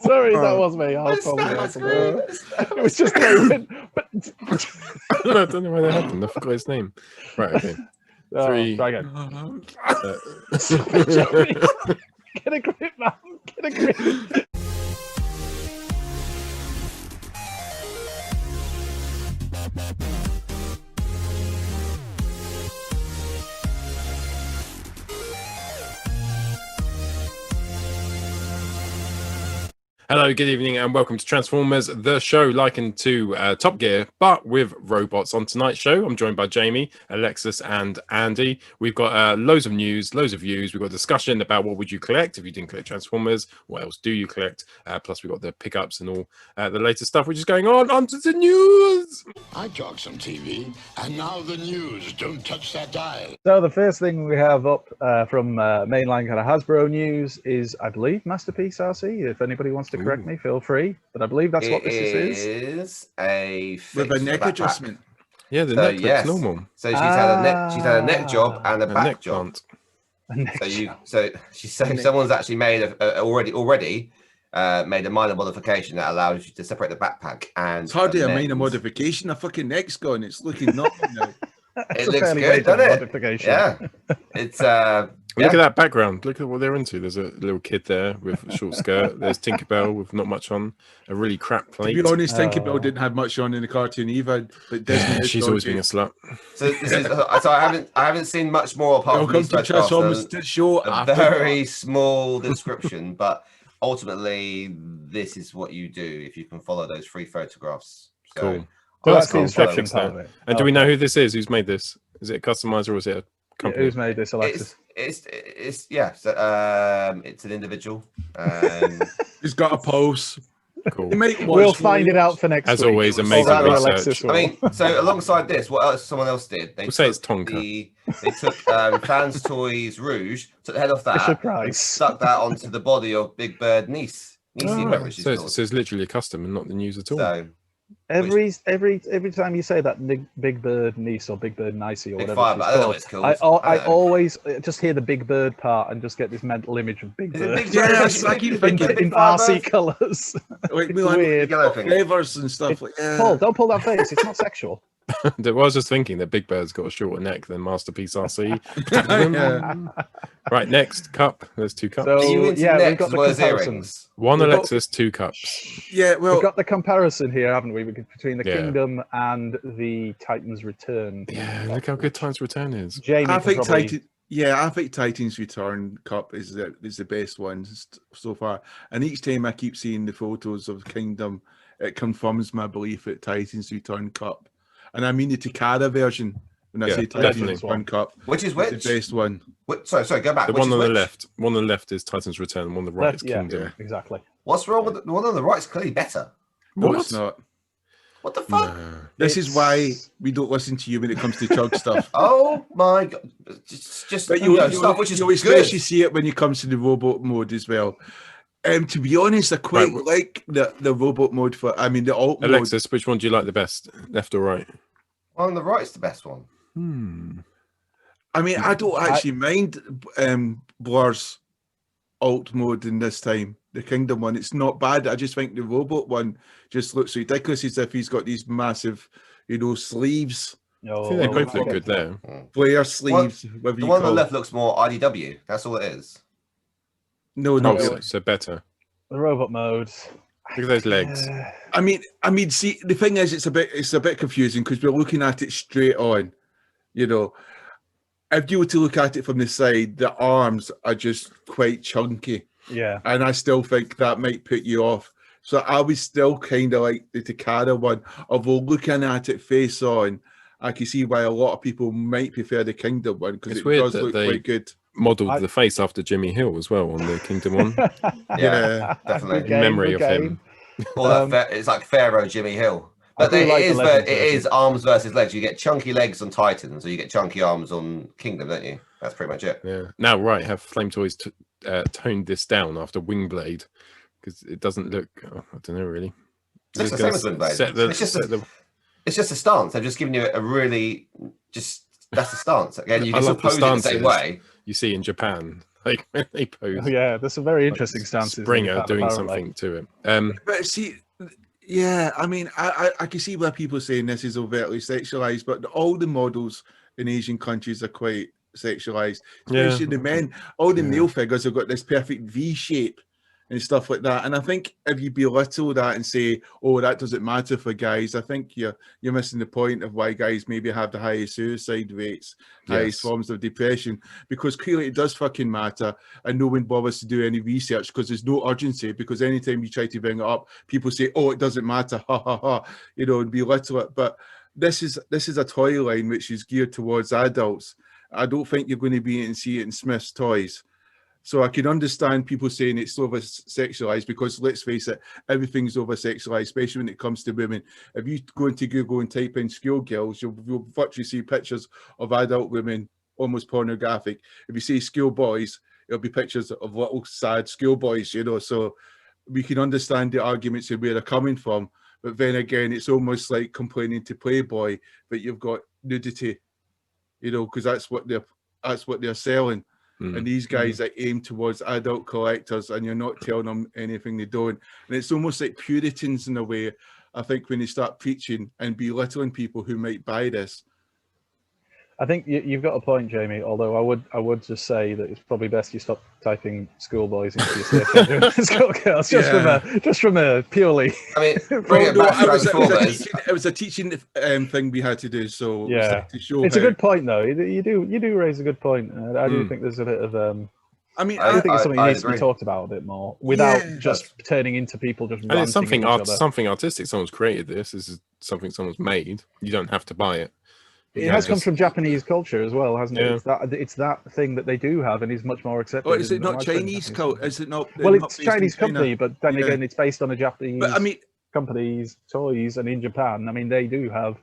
Sorry, that was me. I'll It was just going. But I don't know where they had them. I forgot his name. Right, okay. Three. Try again. Get a grip, man. Get a grip. Hello, good evening, and welcome to Transformers, the show likened to Top Gear, but with robots. On tonight's show, I'm joined by Jamie, Alexis, and Andy. We've got loads of news, loads of views. We've got discussion about what would you collect if you didn't collect Transformers. What else do you collect? Plus, we've got the pickups and all the latest stuff which is going on. Onto the news! I talk some TV, and now the news. Don't touch that dial. So the first thing we have up from mainline kind of Hasbro news is, I believe, Masterpiece Arcee. If anybody wants to correct me, feel free. But I believe that's what this is. It is a with a neck adjustment. Yeah, the neck looks normal. So she's had a neck job and a back job. So someone's actually made already made a minor modification that allows you to separate the backpack. And it's hardly a minor modification. A fucking neck's gone. It's looking normal now. It looks good, doesn't it? Yeah. It's Look at that background. Look at what they're into. There's a little kid there with a short skirt. There's Tinkerbell with not much on. A really crap plate. To be honest, Tinkerbell didn't have much on in the cartoon either. But Disney she's always been a slut. So this is. So I haven't seen much more apart from to Transformers to show a very small description, but ultimately this is what you do if you can follow those 3 photographs. So, cool. So that's the instruction part of it. And do we know who this is? Who's made this? Is it a customizer or is it a company? Who's made this, Alexis? It's yeah. So, it's an individual. He's got a pulse. Cool. We'll find it out for next week. As always, amazing research. I mean, so alongside this, what else? Someone else did. We'll say it's Tonka. They took Fans Toys Rouge, took the head off that, and stuck that onto the body of Big Bird Niece. So it's literally a custom and not the news at all. So, every time you say that Big Bird Niece or Big Bird Nicey or whatever it's called, I always just hear the Big Bird part and just get this mental image of Big Bird. I keep thinking in Arcee colours. Like weird flavors and stuff like that. Paul, don't pull that face. It's not sexual. I was just thinking that Big Bird's got a shorter neck than Masterpiece Arcee. Right, next cup. There's 2 cups. So, we've got the comparisons. One Alexis, 2 cups. Yeah, well, we've got the comparison here, haven't we? Between the Kingdom and the Titan's Return. Yeah, look how good Titan's Return is. Jamie, I think I think Titan's Return Cup is the best one so far. And each time I keep seeing the photos of Kingdom, it confirms my belief that Titan's Return Cup. And I mean the Takara version when I say Titan's Return Cup. Which is which? The best one. Sorry, go back. The one on the left. One on the left is Titan's Return. One on the right is Kingdom. Yeah, exactly. What's wrong with the one on the right? Is clearly better. No, it's not. What the fuck? No. This is why we don't listen to you when it comes to chug stuff. Oh my god! Just but you especially see it when it comes to the robot mode as well. To be honest, I quite like the robot mode the alt mode. Alexis, which one do you like the best? Left or right? Well, on the right's the best one. I mean, I don't actually mind Blur's alt mode in this time. The Kingdom one, it's not bad. I just think the robot one just looks ridiculous, as if he's got these massive, sleeves. I think they both look good there. Flare sleeves. The one on the left looks more IDW. That's all it is. No, so better. The robot mode. Look at those legs. I mean, see, the thing is, it's a bit confusing because we're looking at it straight on. If you were to look at it from the side, the arms are just quite chunky. Yeah. And I still think that might put you off. So I was still kind of like the Takara one. Although looking at it face on, I can see why a lot of people might prefer the Kingdom one because it does look quite good. Modelled the face after Jimmy Hill as well on the Kingdom one. Yeah, definitely. In memory of him. It's like Pharaoh Jimmy Hill. But it is arms versus legs. You get chunky legs on Titan, so you get chunky arms on Kingdom, don't you? That's pretty much it. Yeah. Now, have Flame Toys toned this down after Wingblade because it doesn't look. I don't know really. It's the same as Wingblade. It's just a stance. They've just given you a really that's a stance. Again, you can still pose it the same way. You see in Japan, like when they pose. Oh, yeah, there's some very interesting stances. Springer doing something to it. But see, yeah, I mean, I can see why people saying this is overtly sexualized, but all the models in Asian countries are quite sexualized, especially the men. All the male figures have got this perfect V shape and stuff like that. And I think if you belittle that and say, "Oh, that doesn't matter for guys," I think you're missing the point of why guys maybe have the highest suicide rates, highest forms of depression, because clearly it does fucking matter, and no one bothers to do any research because there's no urgency. Because anytime you try to bring it up, people say, "Oh, it doesn't matter," ha ha ha, and belittle it. But this is a toy line which is geared towards adults. I don't think you're going to be able to see it in Smith's Toys. So I can understand people saying it's over-sexualized, because let's face it, everything's over-sexualized, especially when it comes to women. If you go into Google and type in schoolgirls, you'll virtually see pictures of adult women, almost pornographic. If you say schoolboys, it'll be pictures of little sad schoolboys, So we can understand the arguments and where they're coming from. But then again, it's almost like complaining to Playboy that you've got nudity, because that's what they're selling. And these guys are aimed towards adult collectors, and you're not telling them anything they don't. And it's almost like Puritans in a way, I think, when they start preaching and belittling people who might buy this. I think you've got a point, Jamie. Although I would just say that it's probably best you stop typing schoolboys into your search schoolgirls, just from a purely. I mean, bring it back to Transformers. It was a teaching thing we had to do. So yeah, to show it's a good point though. You do raise a good point. I do think there's a bit of I mean, I think it's something that needs to be talked about a bit more without just turning into people just. And it's something artistic. Someone's created this. This is something someone's made. You don't have to buy it. It has come from Japanese culture as well, hasn't it? It's that thing that they do have, and is much more accepted. Oh, is it not Chinese culture? Is it not? Well, it's Chinese company, but then again, it's based on a Japanese company's toys, and in Japan, I mean, they do have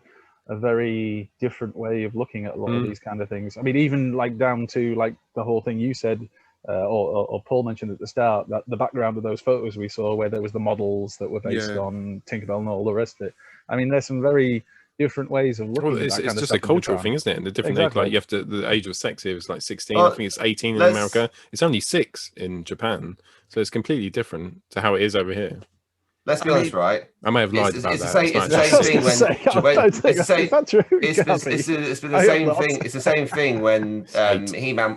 a very different way of looking at a lot of these kind of things. I mean, even like down to like the whole thing you said, or Paul mentioned at the start, that the background of those photos we saw, where there was the models that were based on Tinkerbell and all the rest of it. I mean, there's some very different ways of looking at that kind it's of just stuff a cultural thing, isn't it? And the different age, like you have to, the age of sex here is like 16. I think it's 18 in America. It's only 6 in Japan, so it's completely different to how it is over here. Let's be honest, right? I may have lied about that. It's the same thing when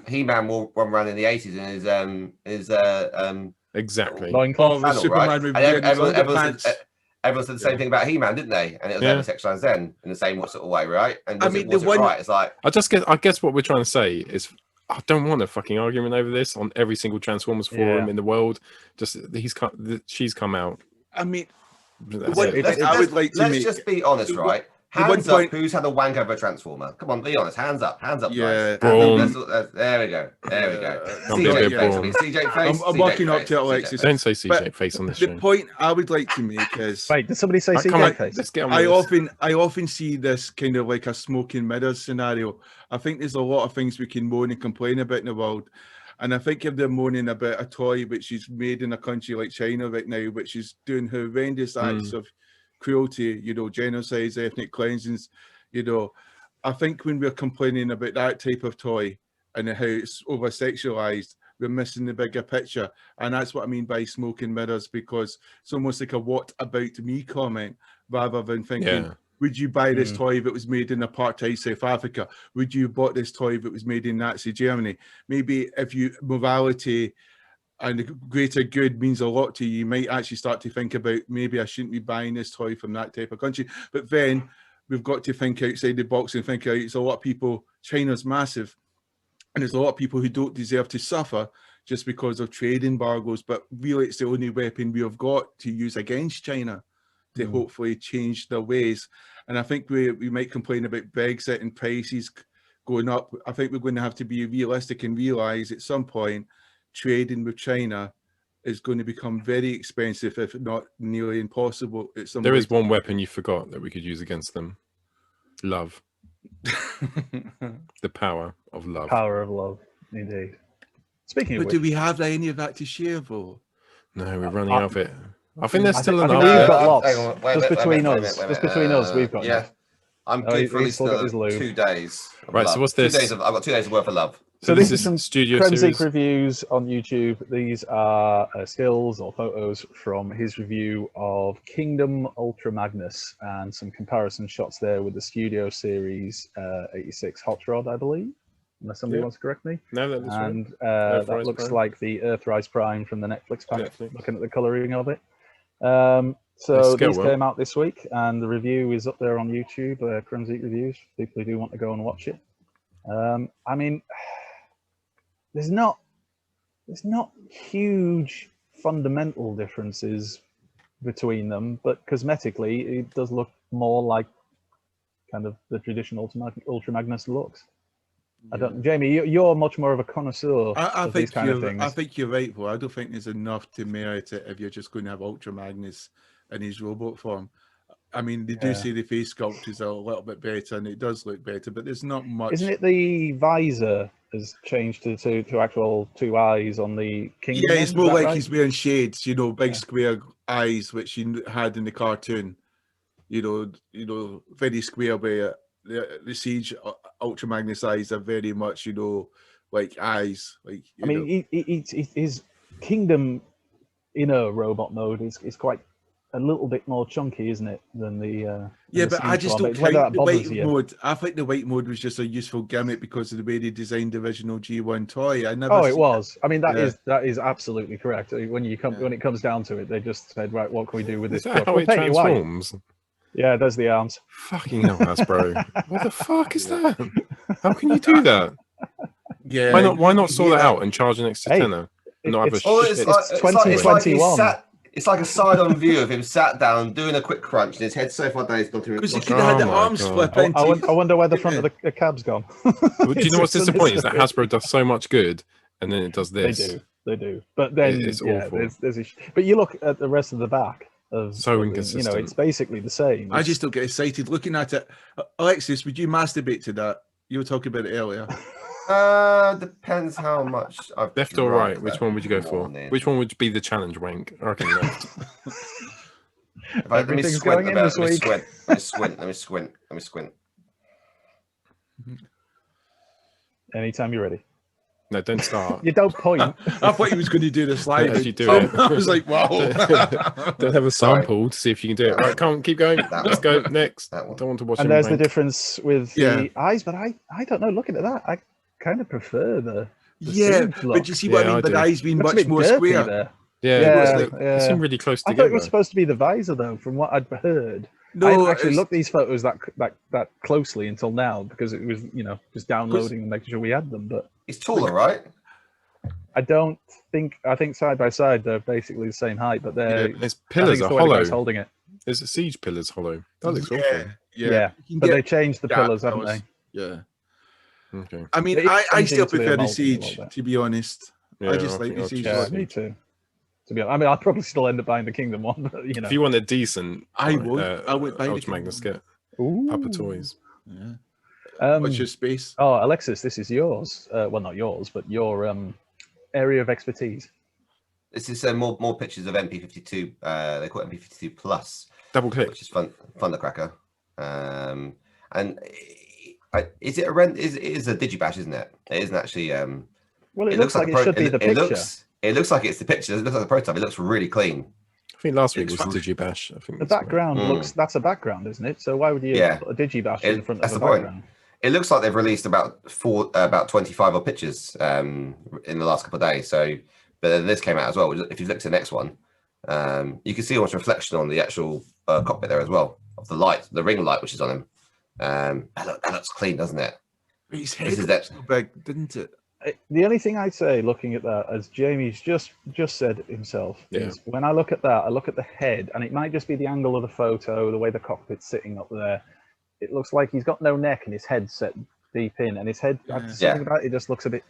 He-Man will run around in the 80s and his exactly. Everyone said the same thing about He-Man, didn't they? And it was over-sexualized then, in the same sort of way, right? And was it right? It's like I guess what we're trying to say is, I don't want a fucking argument over this on every single Transformers forum in the world. Just she's come out. I mean, let's just be honest, right? Hands up, who's had a wank over a Transformer? Come on, be honest. Hands up, yeah. Guys. There we go. CJ Face. I'm walking up to Alexis. Don't say CJ Face on this show. The point I would like to make is... Wait, did somebody say CJ Face? Let's get on I often see this kind of like a smoke and mirrors scenario. I think there's a lot of things we can moan and complain about in the world. And I think if they're moaning about a toy which is made in a country like China right now, which is doing horrendous acts of cruelty, genocides, ethnic cleansings, I think when we're complaining about that type of toy and how it's over-sexualized, we're missing the bigger picture. And that's what I mean by smoke and mirrors, because it's almost like a what about me comment, rather than thinking, would you buy this toy that was made in apartheid South Africa? Would you bought this toy that was made in Nazi Germany? Maybe if morality and the greater good means a lot to you, you might actually start to think about, maybe I shouldn't be buying this toy from that type of country. But then we've got to think outside the box and think out, it's a lot of people, China's massive, and there's a lot of people who don't deserve to suffer just because of trade embargoes, but really it's the only weapon we have got to use against China to hopefully change their ways. And I think we might complain about Brexit and prices going up. I think we're going to have to be realistic and realise at some point trading with China is going to become very expensive, if not nearly impossible. There is one weapon you forgot that we could use against them. Love. The power of love. Power of love, indeed. Speaking of which, do we have any of that to share, though? No, we're running out of it. I think there's still enough. We've got lots. Just between us, we've got. Yeah, I'm good for at least 2 days. Right. So what's this? I've got 2 days worth of love. So this is some Studio Kremzik series reviews on YouTube. These are stills or photos from his review of Kingdom Ultra Magnus and some comparison shots there with the Studio Series 86 Hot Rod, I believe, unless somebody wants to correct me. No, that looks and right. that looks Prime. like the Earthrise Prime from the Netflix pack, looking at the colouring of it. They These scale came out this week, and the review is up there on YouTube, Kremzik Reviews, people who do want to go and watch it. I mean, there's not huge fundamental differences between them, but cosmetically it does look more like kind of the traditional Ultra Magnus looks. I don't, Jamie, you're much more of a connoisseur of these kind of things. I think you're right, though. I don't think there's enough to merit it if you're just going to have Ultra Magnus in his robot form. I mean, they do say the face sculpt is a little bit better, and it does look better, but there's not much. Isn't it the visor has changed to actual two eyes on the Kingdom? Yeah, it's more like he's wearing shades, you know, big square eyes, which he had in the cartoon. You know, very square. Where the Siege Ultra Magnus eyes are very much, you know, like eyes. Like I mean, his Kingdom inner robot mode is quite a little bit more chunky, isn't it, than the but I just don't count the white mode. I think the white mode was just a useful gimmick because of the way they designed the original G1 toy. It was. I mean, that is absolutely correct. When it comes down to it, they just said, right, what can we do with this? How it transforms? Yeah, there's the arms. Fucking hell, Hasbro. What the fuck is that? How can you do that? Yeah. Why not sort that out and charge an extra tenner? It's 2021. It's like a side-on view of him sat down doing a quick crunch, and his head so far down he's gone through. Because he could have had the arms flip into. I wonder where the front of the cab's gone. Do you know what's disappointing is that Hasbro does so much good, and then it does this. They do. But then it's awful. But you look at the rest of the back. So inconsistent. You know, it's basically the same. I just don't get excited looking at it. Alexis, would you masturbate to that? You were talking about it earlier. Depends how much I've left or right. Which one would you go for? Which one would be the challenge wank? I reckon left. Let me squint. Anytime you're ready. No, don't start. You don't point. I thought he was going to do the slide. As you do it. I was like, wow. Don't have a sample to see if you can do it. Right, come on, keep going. Let's go next. I don't want to watch. And there's the difference with the eyes, but I don't know. Looking at that, I kind of prefer the but you see what I mean? But the eyes being much more square. There. They seem really close together. I thought it was supposed to be the visor, though, from what I'd heard. No, I haven't actually looked these photos that closely until now because it was, you know, just downloading and making sure we had them. But it's taller, right? I think side by side they're basically the same height, but his pillars are hollow. Holding it. Is the Siege pillars hollow? That looks awful. Yeah. But they changed the pillars, haven't they? Yeah. Okay. I mean, I still prefer the Siege, to be honest. Yeah, I just like the Siege. Yeah, me too. To be honest, I mean, I'd probably still end up buying the Kingdom one, but you know. If you want a decent, I would buy Ultra Magnus kit. Papa Toys. Yeah. What's your space? Oh, Alexis, this is yours. Well, not yours, but your area of expertise. This is more pictures of MP52. They call it MP52 Plus. Double click. Which is Thundercracker. And is it a rent? It is a digibash, isn't it? It isn't actually. Well, it looks like it should be the picture. It looks like it's the picture. It looks like the prototype. It looks really clean. I think last week was digibash. I think the background looks. That's a background, isn't it? So why would you put a digibash in front of the background? It looks like they've released about 25 odd pictures in the last couple of days. So, but then this came out as well. If you look to the next one, you can see almost reflection on the actual cockpit there as well of the light, the ring light which is on him. That looks clean, doesn't it? His head was so big, didn't it? The only thing I'd say, looking at that, as Jamie's just said himself, is when I look at that, I look at the head, and it might just be the angle of the photo, the way the cockpit's sitting up there. It looks like he's got no neck and his head's set deep in, and his head, something about it just looks a bit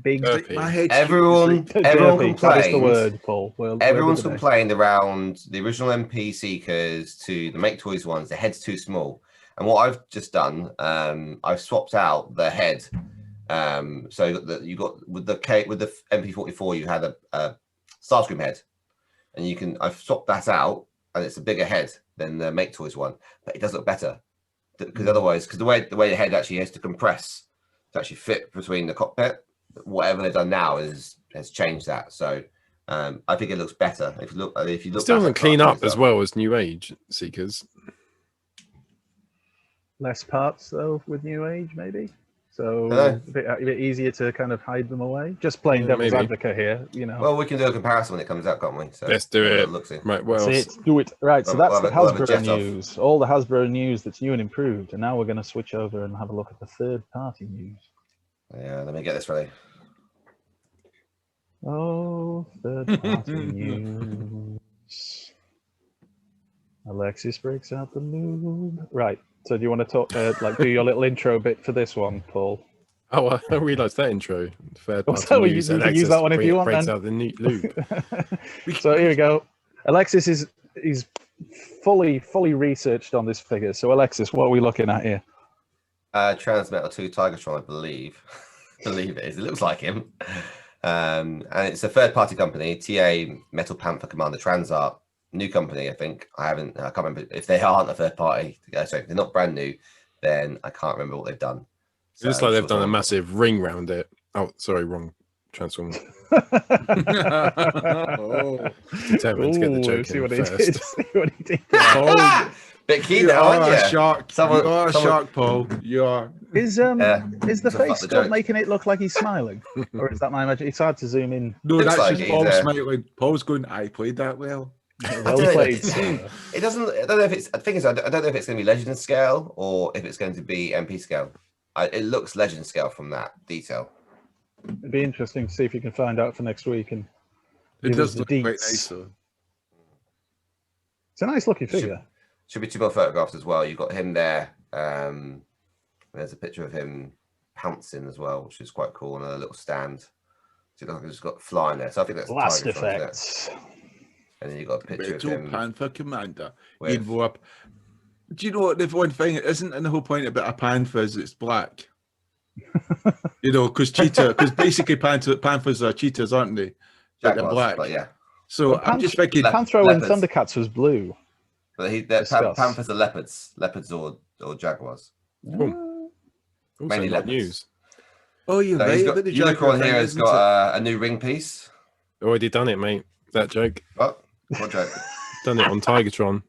big. My head. Everyone complained. That is the word, Paul. Everyone's complained around the original MP Seekers to the Make Toys ones. The head's too small, and what I've just done, I've swapped out the head. So that you got with the MP44, you had a Starscream head, and I've swapped that out, and it's a bigger head than the Make Toys one, but it does look better because otherwise, because the way the head actually has to compress to actually fit between the cockpit. Whatever they've done now has changed that. So I think it looks better. If you look, still doesn't clean up as well as New Age Seekers. Less parts though with New Age, maybe. So a bit easier to kind of hide them away. Just playing devil's advocate here, you know. Well, we can do a comparison when it comes out, can't we? So let's do it. Right, well, do it. Right, so that's the Hasbro news. All the Hasbro news that's new and improved. And now we're going to switch over and have a look at the third-party news. Yeah, let me get this ready. Oh, third-party news. Alexis breaks out the lube. Right. So do you want to talk, do your little intro bit for this one, Paul? Oh, I realised that intro. So you can use that one if you want. Breaks out the neat loop. So here we go. Alexis is fully researched on this figure. So Alexis, what are we looking at here? Transmetal 2 Tigertron, I believe. Believe it is. It looks like him. And it's a third-party company, TA Metal Panther Commander Transart. New company, I think. I can't remember if they aren't a third party. Sorry, if they're not brand new, then I can't remember what they've done. It looks like they've done a massive ring round it. Oh, sorry, wrong Transformer. Determined to get the joke in first. See what he did. Bit keen now, aren't you? Shark. You are a shark, Paul. You are. Is the face still making it look like he's smiling, or is that my imagination? It's hard to zoom in. No, that's like just Paul smiling. Paul's going, I played that well. Well played. It doesn't. I don't know if it's. The thing is, I don't know if it's going to be legend scale or if it's going to be MP scale. It looks legend scale from that detail. It'd be interesting to see if you can find out for next week. And it does look quite nice, though. It's a nice looking figure. Should be 2 more photographs as well. You've got him there. There's a picture of him pouncing as well, which is quite cool, on a little stand. So it looks like he's got flying there. So I think that's blast effects. And then you got a picture of him. Panther Commander. He'd go up. Do you know what the one thing isn't? And the whole point about a panther is it's black. You know, because basically panthers are cheetahs, aren't they? But they're black. But yeah. So well, I'm just thinking. Panthro in Thundercats was blue. But panthers are leopards or jaguars. Mainly leopards. News. Oh, you're right. Unicron here has got a new ring piece. Already done it, mate. That joke. What joke? Done it on Tigertron.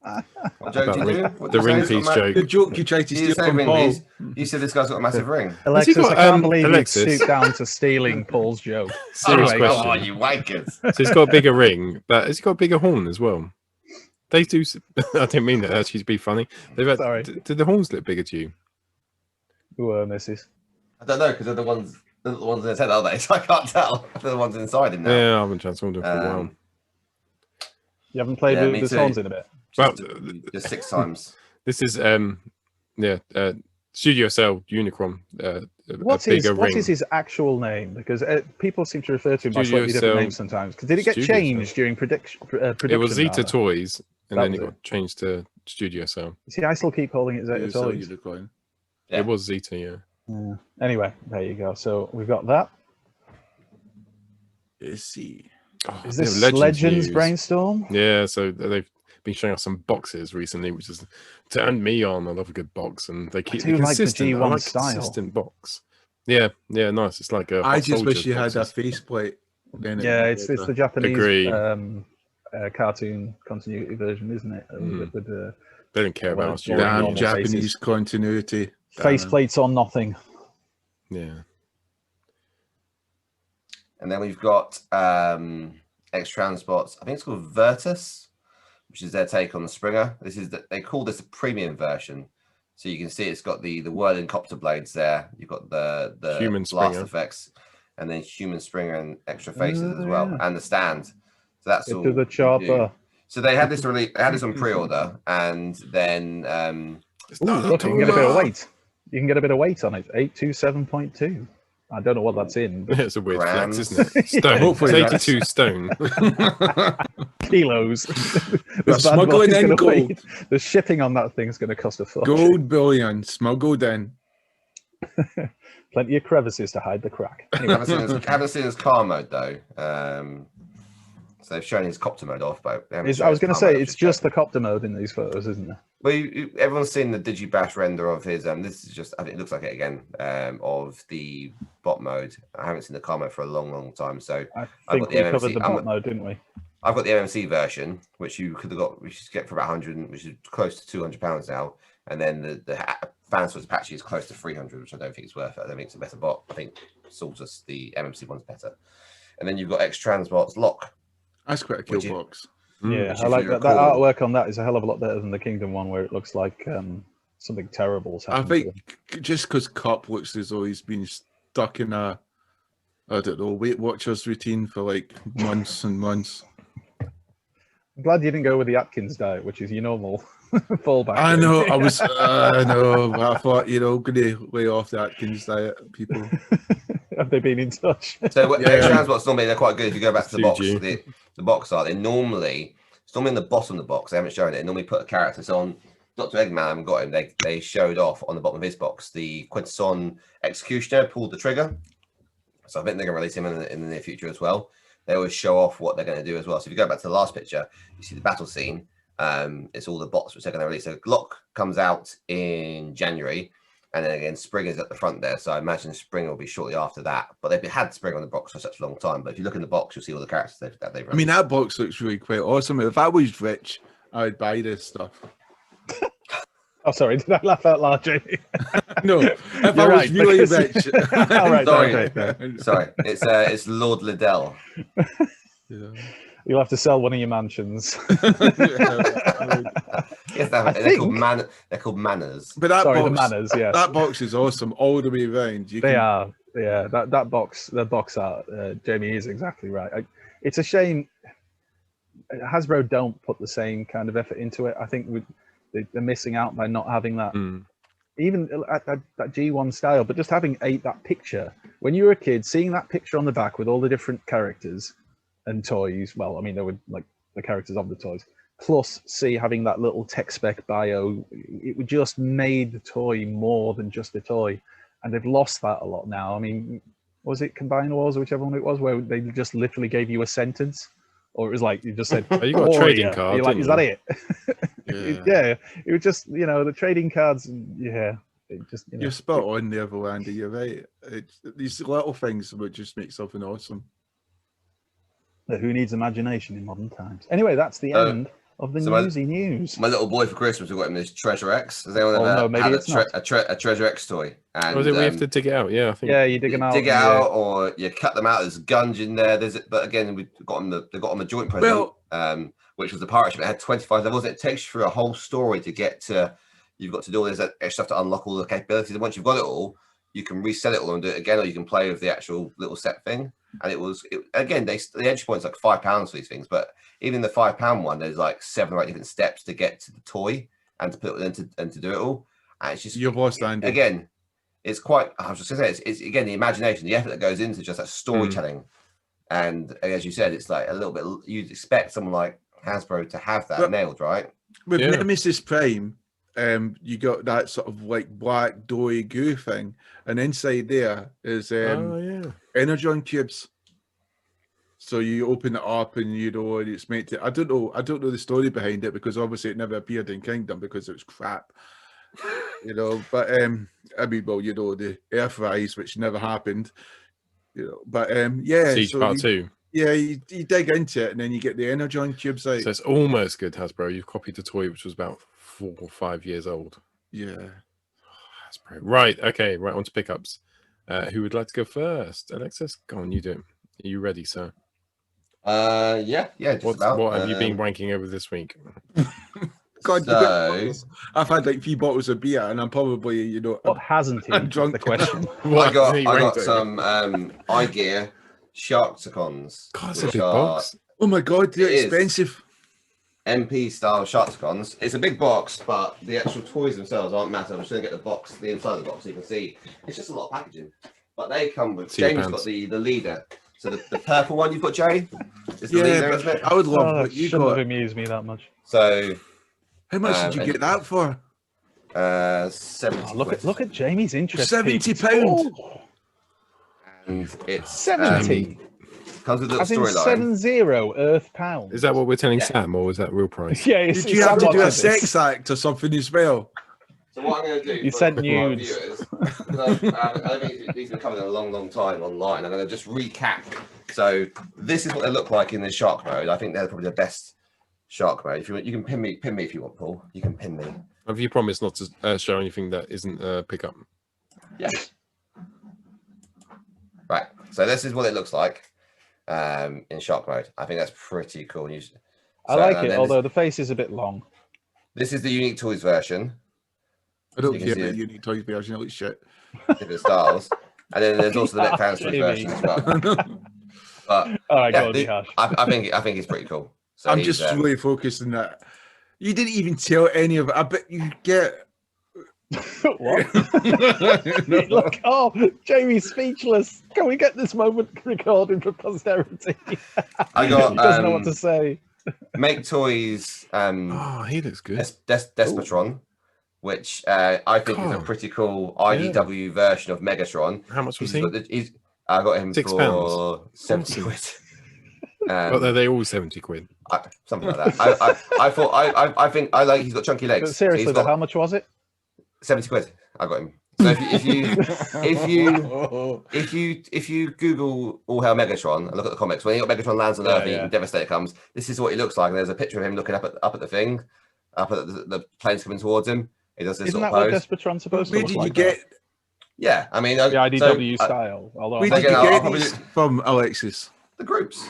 What joke did you do? The ring piece joke. The joke you tried to steal from Paul. You said this guy's got a massive ring. Alexis, I can't believe you stooped down to stealing Paul's joke. Serious question. Oh, you wankers. So he's got a bigger ring, but has he got a bigger horn as well? They do. I didn't mean that actually to be funny. Sorry. Did the horns look bigger to you? Who are misses? I don't know, because they're the ones in his head, are they? So I can't tell. They're the ones inside him now. Yeah, I haven't transformed him for a while. You haven't played with the horns in a bit? Just 6 times. This is Studio Cell Unicron. What is his actual name? Because people seem to refer to him by slightly different names sometimes. Did it get changed during production? It was Zeta Toys, and then it got changed to Studio Cell. See, I still keep calling it Zeta Toys. It was Zeta, yeah. Anyway, there you go. So we've got that. Let's see. Is this Legends Brainstorm? Yeah, so they've been showing us some boxes recently, which has turned me on. I love a good box, and they keep consistent. Like the G1 style. Consistent box. Yeah, nice. It's like a. I just wish you had a faceplate. Yeah, it's the Japanese cartoon continuity version, isn't it? They don't care about damn Japanese continuity. Faceplates or nothing. Yeah. And then we've got X-Transbots. I think it's called Virtus, which is their take on the Springer. They call this a premium version. So you can see it's got the whirling copter blades there. You've got the human blast Springer effects, and then human Springer and extra faces as well, and the stand. So that's all. The chopper. So they had this on pre-order, and then look, you can get a bit of weight. You can get a bit of weight on it. 827.2. I don't know what that's in. It's a weird flex, isn't it? Stone. Hopefully 82 stone. Kilos. Smuggling in gold. The shipping on that thing is going to cost a fortune. Gold bullion smuggled in. Plenty of crevices to hide the crack. Anyway, haven't seen his car mode though. So they've shown his copter mode off, but I was going to say it's just the copter mode in these photos, isn't there? Well, everyone's seen the Digibash render of his. This is just, I think it looks like it again, of the bot mode. I haven't seen the comment for a long time. So I think we covered the bot mode, didn't we? I've got the MMC version, which you could have got, which you get for about 100, which is close to £200 now. And then the Fanswords Apache is close to 300, which I don't think is worth it. I don't think it's a better bot. I think Saltus, the MMC one's better. And then you've got X-Transbots Lock. That's quite a kill box. Yeah, I like that. That artwork on that is a hell of a lot better than the Kingdom one, where it looks like something terrible. I think just because Cup looks as though he's been stuck in a, I don't know, Weight Watchers routine for like months and months. I'm glad you didn't go with the Atkins diet, which is your normal fallback. I know, I was, I know, I thought, you know, going to lay off the Atkins diet, people. Have they been in touch? So X-Transbots normally they're quite good if you go back to the box. The box art, it's normally in the bottom of the box. They haven't shown it. They normally put a character. So on Dr. Eggman, I haven't got him. They showed off on the bottom of his box the Quintesson Executioner pulled the trigger. So I think they're going to release him in the near future as well. They always show off what they're going to do as well. So if you go back to the last picture, you see the battle scene. It's all the bots which they're going to release. So Glock comes out in January. And then again, Spring is at the front there. So I imagine Spring will be shortly after that. But they've had Spring on the box for such a long time. But if you look in the box, you'll see all the characters that they've released. I mean, that box looks really quite awesome. If I was rich, I would buy this stuff. Oh, sorry. Did I laugh out loud, Jamie? No. If I was really rich. All right, sorry. It's Lord Liddell. Yeah. You'll have to sell one of your mansions. Yes, they're called manors. But that Sorry, box, the manors, yeah. That box is awesome all the way around. They are, yeah. That box, the box art, Jamie is exactly right. It's a shame Hasbro don't put the same kind of effort into it. I think they're missing out by not having that, even at that G1 style. But just having that picture when you were a kid, seeing that picture on the back with all the different characters and toys. Well, I mean, they were like the characters of the toys. Plus, having that little tech spec bio, it just made the toy more than just a toy, and they've lost that a lot now. I mean, was it Combine Wars or whichever one it was, where they just literally gave you a sentence, or it was like you just said, oh, "You got a trading card." You're like, is that it? Yeah. It was just the trading cards. Yeah, it just you're spot on there, Volandy. You're right. It's these little things would just make something awesome. Who needs imagination in modern times? Anyway, that's the end of the newsy news. My little boy for Christmas, we got him this Treasure X. Has anyone ever had a Treasure X toy? And was it we have to dig it out? Yeah, I think. Yeah, you dig them out. Dig it out, or you cut them out. There's guns in there. But again, we got them. They got them a joint present, which was the pirate ship. It had 25 levels. It takes you through a whole story to get to. You've got to do all this extra stuff to unlock all the capabilities. And once you've got it all, you can reset it all and do it again, or you can play with the actual little set thing. And again, the entry point's like £5 for these things, but even the £5 one, there's like 7 or 8 different steps to get to the toy and to put it in and to do it all. And it's just you've lost Andy. Again, it's quite. I was just gonna say it's again the imagination, the effort that goes into just that storytelling. And as you said, it's like a little bit. You'd expect someone like Hasbro to have that nailed, right? With Nemesis Prime, you got that sort of like black doughy goo thing, and inside there is energon cubes. So you open it up and it's meant to. I don't know the story behind it, because obviously it never appeared in Kingdom because it was crap. But I mean, well, the Aerofyre, which never happened. But Siege Part 2. Yeah, you dig into it and then you get the energon cubes out. So it's almost good, Hasbro. You've copied the toy which was about 4 or 5 years old. Yeah. Hasbro. Right. Okay. Right on to pickups. Who would like to go first? Alexis, go on. You do it. Are you ready, sir? Yeah. What have you been wanking over this week? God, I've had like 3 bottles of beer, and I'm probably, what hasn't he? Drunk. The question. I got some iGear Sharksicons. God, it's a big box. Oh my God, they're expensive. MP style Sharksicons. It's a big box, but the actual toys themselves aren't massive. I'm just going to get the inside of the box so you can see. It's just a lot of packaging. But they come with. James got the leader. So the purple one you've got, Jay, is the leader, isn't it? I would love what you got. Have amused me that much. So. How much did you get that for? 70. Look at Jamie's interest. £70. And it's 70. Comes with a As in storyline. 70 Earth pounds. Is that what we're telling Sam, or is that real price? Yeah. Did you have to do a sex act or something as well? So what I'm going to do You sent nudes. Viewers, because I don't think these have been covered in a long time online. I'm going to just recap. So this is what they look like in the shark mode. I think they're probably the best shark mode. If you want, you can pin me if you want, Paul. You can pin me. Have you promised not to show anything that isn't pickup? Yes. Right. So this is what it looks like in shark mode. I think that's pretty cool. I like it, although the face is a bit long. This is the Unique Toys version. I don't care about Unique Toys version. It looks shit. Different styles. And then there's also the Net Fans Toys version as well. But I think it's pretty cool. So I'm just really focused on that. You didn't even tell any of it. I bet you get. What? Look, Jamie's speechless. Can we get this moment recorded for posterity? I got. He doesn't know what to say. Make Toys. He looks good. Desperatron, which I think is a pretty cool IDW version of Megatron. How much was he? I got him £6. for 70 quid. But are they all 70 quid? Something like that. I think he's got chunky legs. But seriously, how much was it? 70 quid. I got him. So if you Google All Hail Megatron and look at the comics, when Megatron lands on Earth and Devastator comes, this is what he looks like. And there's a picture of him looking up at the thing, up at the planes coming towards him. He does this Isn't sort that of pose. what Desperatron's supposed to look like? Where did you get? Yeah, I mean the IDW style. Although where did you get these from, Alexis? The groups.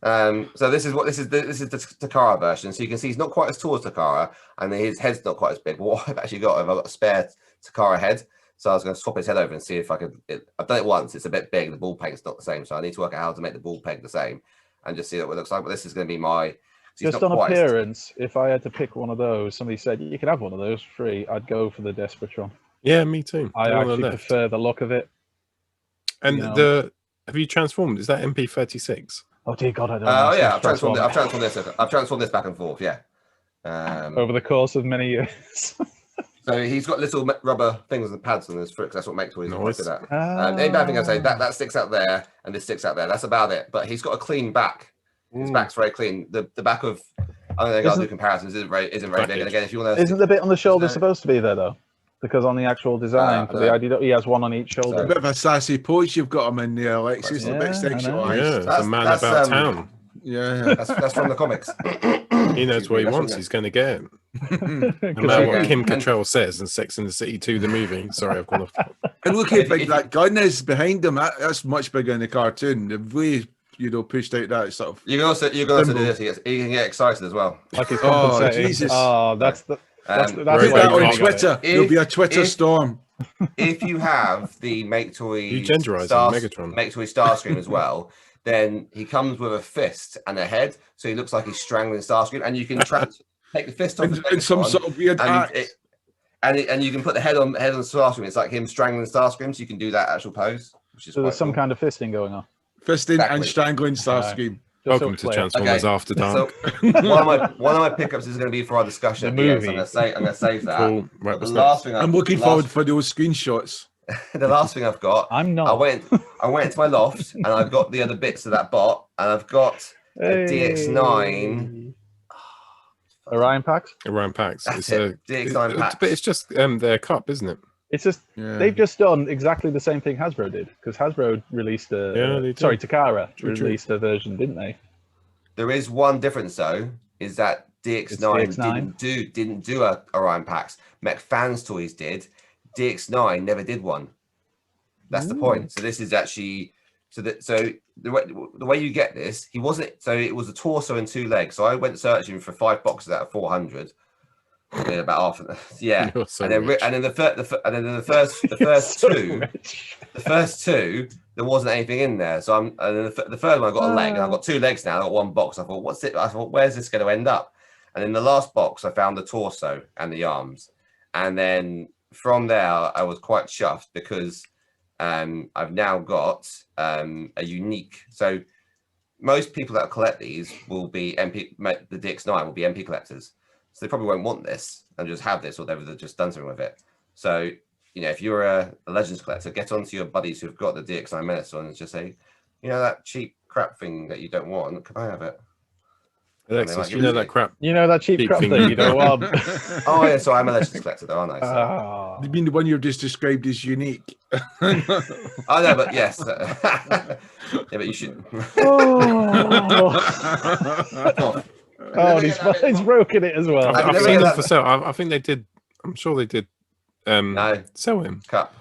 So this is the Takara version. So you can see he's not quite as tall as Takara, and his head's not quite as big. But what I've actually got, I've got a spare Takara head, so I was going to swap his head over and see if I could. I've done it once. It's a bit big. The ball peg's not the same, so I need to work out how to make the ball peg the same, and just see what it looks like. But this is going to be my. Just on appearance, if I had to pick one of those, somebody said you can have one of those free, I'd go for the Desperatron. Yeah, me too. I actually prefer the look of it. And have you transformed? Is that MP 36? Oh dear God, I don't know. I've transformed this back and forth. Yeah. Over the course of many years. So he's got little rubber things and pads on his foot. That's what makes toys nice. Good at. Any bad thing I'd say that sticks out there and this sticks out there. That's about it. But he's got a clean back. His back's very clean. The back of I don't know. I got to do comparisons. Isn't very big. And again, if you want to, isn't the bit on the shoulder supposed to be there though? Because on the actual design for the IDW, he has one on each shoulder. A bit of a sassy pose you've got him in there, Alexis. A bit sexualized. Yeah, it's a man about town. Yeah, that's from the comics. He knows what he wants. He's going to get it. No matter what Kim Cattrall says in Sex and the City 2, the movie. Sorry, I've gone off. And look how big that gun is behind him. That's much bigger in the cartoon. They've really, pushed out that sort of. You can also do this. He can get excited as well. Like he's compensating. Oh Jesus! Oh, that's the. That's put that on Twitter. There'll be a Twitter storm. If you have the Make Toy Megatron, Make Toy Starscream as well, then he comes with a fist and a head, so he looks like he's strangling Starscream, and you can take the fist off in some sort of weird act. And you can put the head on Starscream. It's like him strangling Starscream, so you can do that actual pose. Which is so there's some kind of fisting going on. Fisting and strangling Starscream. Welcome to Transformers After Dark. So one of my pickups is going to be for our discussion. I'm going to save that. Cool. Right, the last thing I'm looking forward for those screenshots. The last thing I've got. I'm not. I went to my loft and I've got the other bits of that bot, and I've got a DX9. Orion packs. It's a DX9 pack. But it's just their cup, isn't it? It's just they've just done exactly the same thing Hasbro did, because Hasbro released Takara released a version, didn't they? There is one difference though, is that DX9 didn't do Orion packs. Mech Fans Toys did. DX9 never did one. That's the point. So this is actually the way you get this. He wasn't. So it was a torso and 2 legs. So I went searching for 5 boxes out of 400. In about half, yeah, so and then the first two, there wasn't anything in there. So and then the third one I got a leg, and I've got 2 legs now. I got 1 box. I thought, what's it? I thought, where's this going to end up? And in the last box, I found the torso and the arms, and then from there, I was quite chuffed because I've now got a unique. So most people that collect these will be MP. The DX9 will be MP collectors. So they probably won't want this and just have this, or they've just done something with it. So, if you're a Legends collector, get onto your buddies who've got the DX9 Menace on and just say, You know that cheap crap thing that you don't want? Can I have it? Alexis, you know that crap. You know that cheap crap thing you don't want. Oh yeah, so I'm a Legends collector, though, aren't I? So. You mean the one you've just described as unique? Oh no, but yes. Yeah, but you should. Oh, he's broken it as well. I've seen them for sale. I think they did. I'm sure they did. No. Sell him. Cup.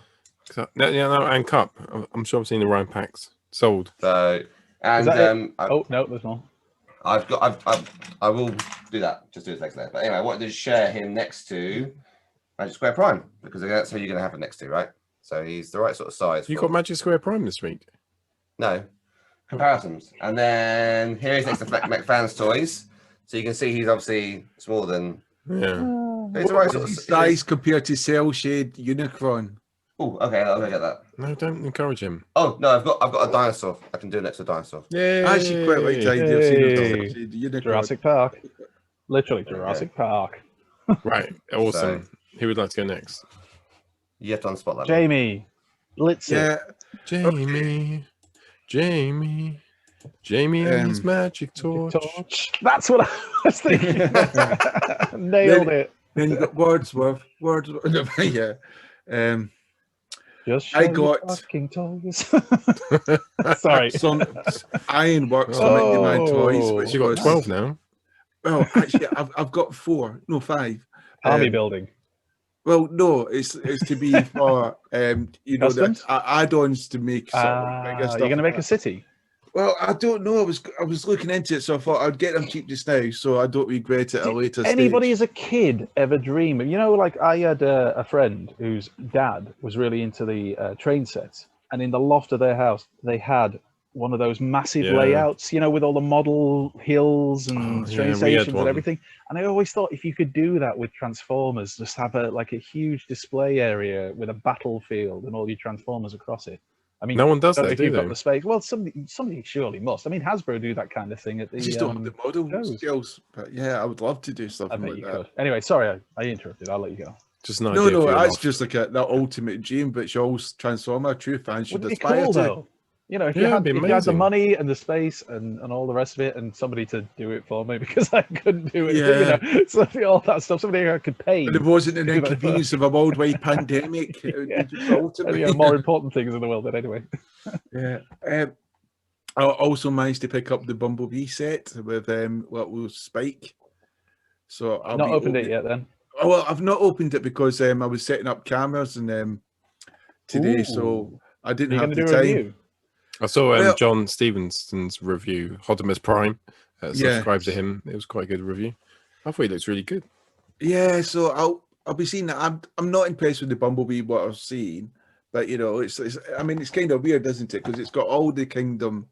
No, and Cup. I'm sure I've seen the Ryan packs sold. So and oh no, there's more. I will do that. Just do it next. But anyway, I wanted to share him next to Magic Square Prime because that's who you're going to have him next to, right? So he's the right sort of size. You got Magic Square Prime this week? No comparisons. And then here he's next to McFan's toys. So you can see he's obviously smaller than. Yeah. He's the right sort of size compared to Cell Shade Unicron. Oh, okay, I'll go get that. No, don't encourage him. Oh no, I've got a dinosaur. I can do it next to a dinosaur. Yeah, I actually quite like the idea of seeing Unicron. Jurassic Park, literally Jurassic Park. Right, awesome. Who would like to go next? You have to unspot that. Jamie, Blitz. Yeah, Jamie and his magic torch. That's what I was thinking. Nailed it. Then you got Wordsworth. Yeah. Just I got fucking toys. Sorry. Some ironworks from Indie Man Toys, which you got 12 now. Well, actually, I've got 5. Army building. Well, no, it's to be for you know, add-ons to make sort of bigger stuff. You're going to make a city? Well, I don't know. I was looking into it, so I thought I'd get them cheap just now, so I don't regret it at a later stage. Anybody as a kid ever dream of, you know, like I had a friend whose dad was really into the train sets, and in the loft of their house, they had one of those massive layouts, you know, with all the model hills and train stations and everything. And I always thought if you could do that with Transformers, just have a huge display area with a battlefield and all your Transformers across it. I mean, no one does that, if you've got the space. Well, somebody surely must. I mean, Hasbro do that kind of thing at the. I just don't have the model skills, but yeah, I would love to do something like that. Could. Anyway, sorry, I interrupted. I'll let you go. Just no, that's just like that ultimate dream, which all Transformer true fans should aspire to. Though? You know, if you had the money and the space and all the rest of it, and somebody to do it for me because I couldn't do it. Yeah. You know, so all that stuff, somebody I could pay. But it wasn't an inconvenience of a worldwide pandemic. More important things in the world, but anyway. Yeah. I also managed to pick up the Bumblebee set with what was Spike. So I've not opened it yet then. Oh well, I've not opened it because I was setting up cameras and today, so I didn't have the time. Review? I saw John Stevenson's review, Hodimus Prime. Subscribe to him. It was quite a good review. I thought it looks really good. Yeah, so I'll be seeing that. I'm not impressed with the Bumblebee what I've seen, but you know, it's I mean, it's kind of weird, isn't it? Because it's got all the Kingdom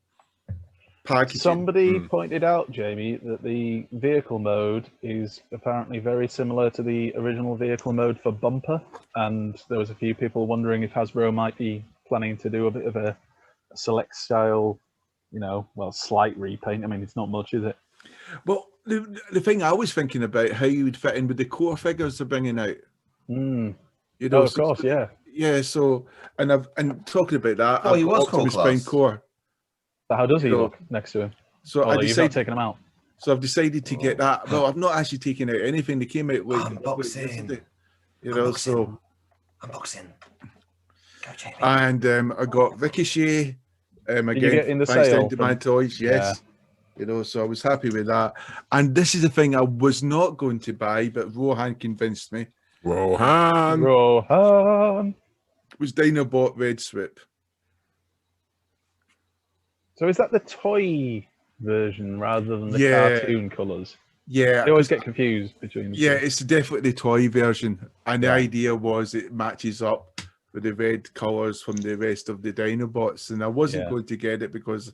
packaging. Somebody pointed out, Jamie, that the vehicle mode is apparently very similar to the original vehicle mode for Bumper, and there was a few people wondering if Hasbro might be planning to do a bit of a select style, you know, well, slight repaint. I mean, it's not much, is it? Well, the thing I was thinking about how you would fit in with the core figures they're bringing out. You know, of course, yeah. Yeah, so and talking about that, he was Optimus Prime core. So how does he look next to him? So I decided, you've not taken him out. So I've decided to get that. Well, I've not actually taken out anything. They came out with unboxing. You know, so unboxing. Go, Jamie. And I got Ricochet. Again, did you get in the sale? My toys, yes. Yeah. You know, so I was happy with that. And this is the thing I was not going to buy, but Rohan convinced me. Rohan was Dinobot Red Sweep. So is that the toy version rather than the cartoon colours? Yeah, I always get confused between. Yeah, it's definitely the toy version, and the idea was it matches up with the red colours from the rest of the Dinobots, and I wasn't going to get it because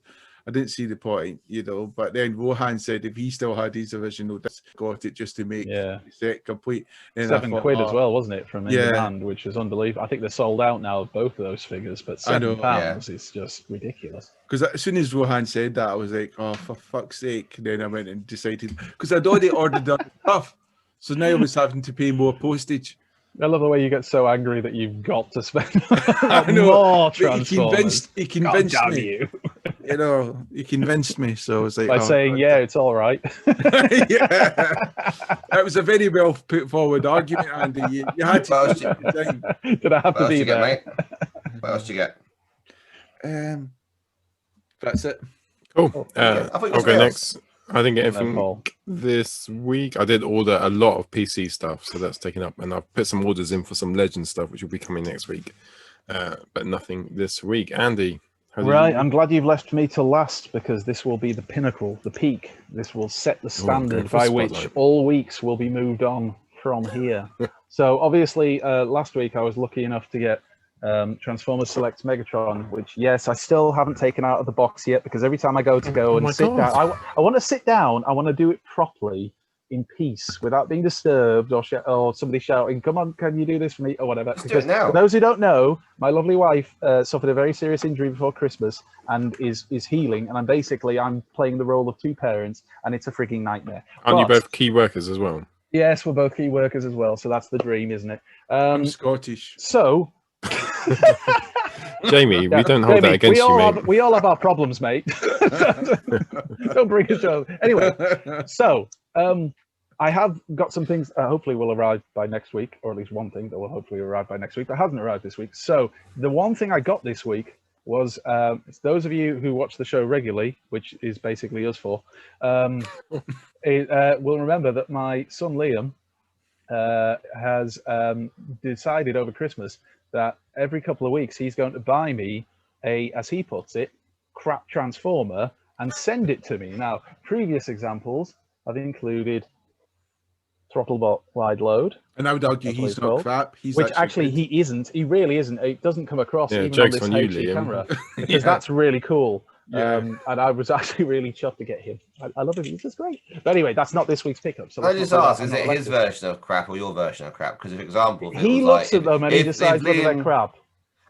I didn't see the point, you know. But then Rohan said if he still had his original disc, got it just to make the set complete. And £7 as well, wasn't it, from Demand, which is unbelievable. I think they're sold out now, both of those figures, but £7 is just ridiculous. Because as soon as Rohan said that, I was like, oh, for fuck's sake. Then I went and decided, because I'd already ordered other stuff, so now I was having to pay more postage. I love the way you get so angry that you've got to spend more Transformers. He convinced me. You. you know, you convinced me. So I was like, by saying, yeah, it's all right. Yeah, that was a very well put forward argument, Andy. You had to. What else Did I have to be there? Mate? What else do you get? That's it. Cool. I'll go next. I didn't get anything Paul. this week. I did order a lot of PC stuff, so that's taken up, and I've put some orders in for some Legend stuff, which will be coming next week. But nothing this week. Andy, right, I'm glad you've left me to last, because this will be the pinnacle, the peak. This will set the standard by which all weeks will be moved on from here. So obviously, last week I was lucky enough to get Transformers Select Megatron, which, yes, I still haven't taken out of the box yet, because every time I go and sit down, I want to sit down, I want to do it properly in peace without being disturbed or somebody shouting, come on, can you do this for me, or whatever. Because for those who don't know, my lovely wife suffered a very serious injury before Christmas and is healing, and I'm playing the role of two parents, and it's a freaking nightmare. Aren't you both key workers as well? Yes, we're both key workers as well, so that's the dream, isn't it? I'm Scottish. So Jamie, we don't hold that against you, mate. We all have our problems, mate. Don't bring us down. Anyway, so I have got some things hopefully will arrive by next week, or at least one thing that will hopefully arrive by next week that hasn't arrived this week. So the one thing I got this week was, it's those of you who watch the show regularly, which is basically us four, will remember that my son Liam has decided over Christmas that every couple of weeks he's going to buy me a, as he puts it, crap transformer and send it to me. Now, previous examples have included Throttlebot Wide Load. And I would argue he's not crap. He's which actually he isn't. He really isn't. It doesn't come across even on this HD camera, because that's really cool. Yeah. And I was actually really chuffed to get him. I love him. He's just great. But anyway, that's not this week's pickup. So I just ask, is it his version of crap or your version of crap? Because, for example, he looks at them and he decides whether they're crap.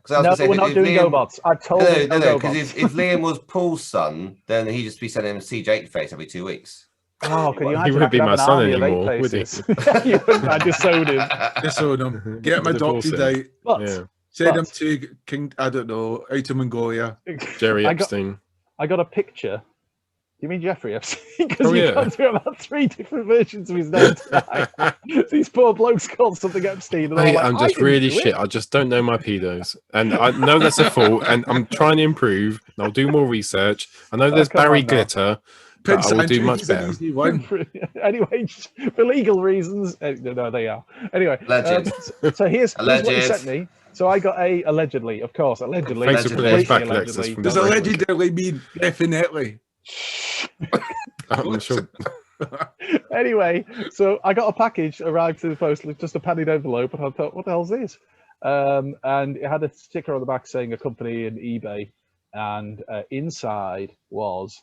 No, we're not doing GoBots. I've told him no, because if Liam was Paul's son, then he'd just be sending him a CJ face every 2 weeks. Oh, can you imagine? He wouldn't be my son anymore, would he? You wouldn't. I disowned him. Disowned him. Get him adopted out. Send him to King, I don't know, out of Mongolia. Jerry Epstein. I got a picture. You mean Jeffrey Epstein? Because you've gone through about 3 different versions of his name tonight. These poor blokes called something Epstein. And I'm just really shit. I just don't know my pedos. And I know that's a fault, and I'm trying to improve, and I'll do more research. I know there's Barry Glitter, but I will do much better. Anyway, for legal reasons, no, they are. Anyway, so here's what he sent me. So I got allegedly, of course, allegedly. Does allegedly mean definitely? I'm sure. Anyway, so I got a package arrived to the post, just a padded envelope, and I thought, what the hell's this? And it had a sticker on the back saying a company and eBay, and inside was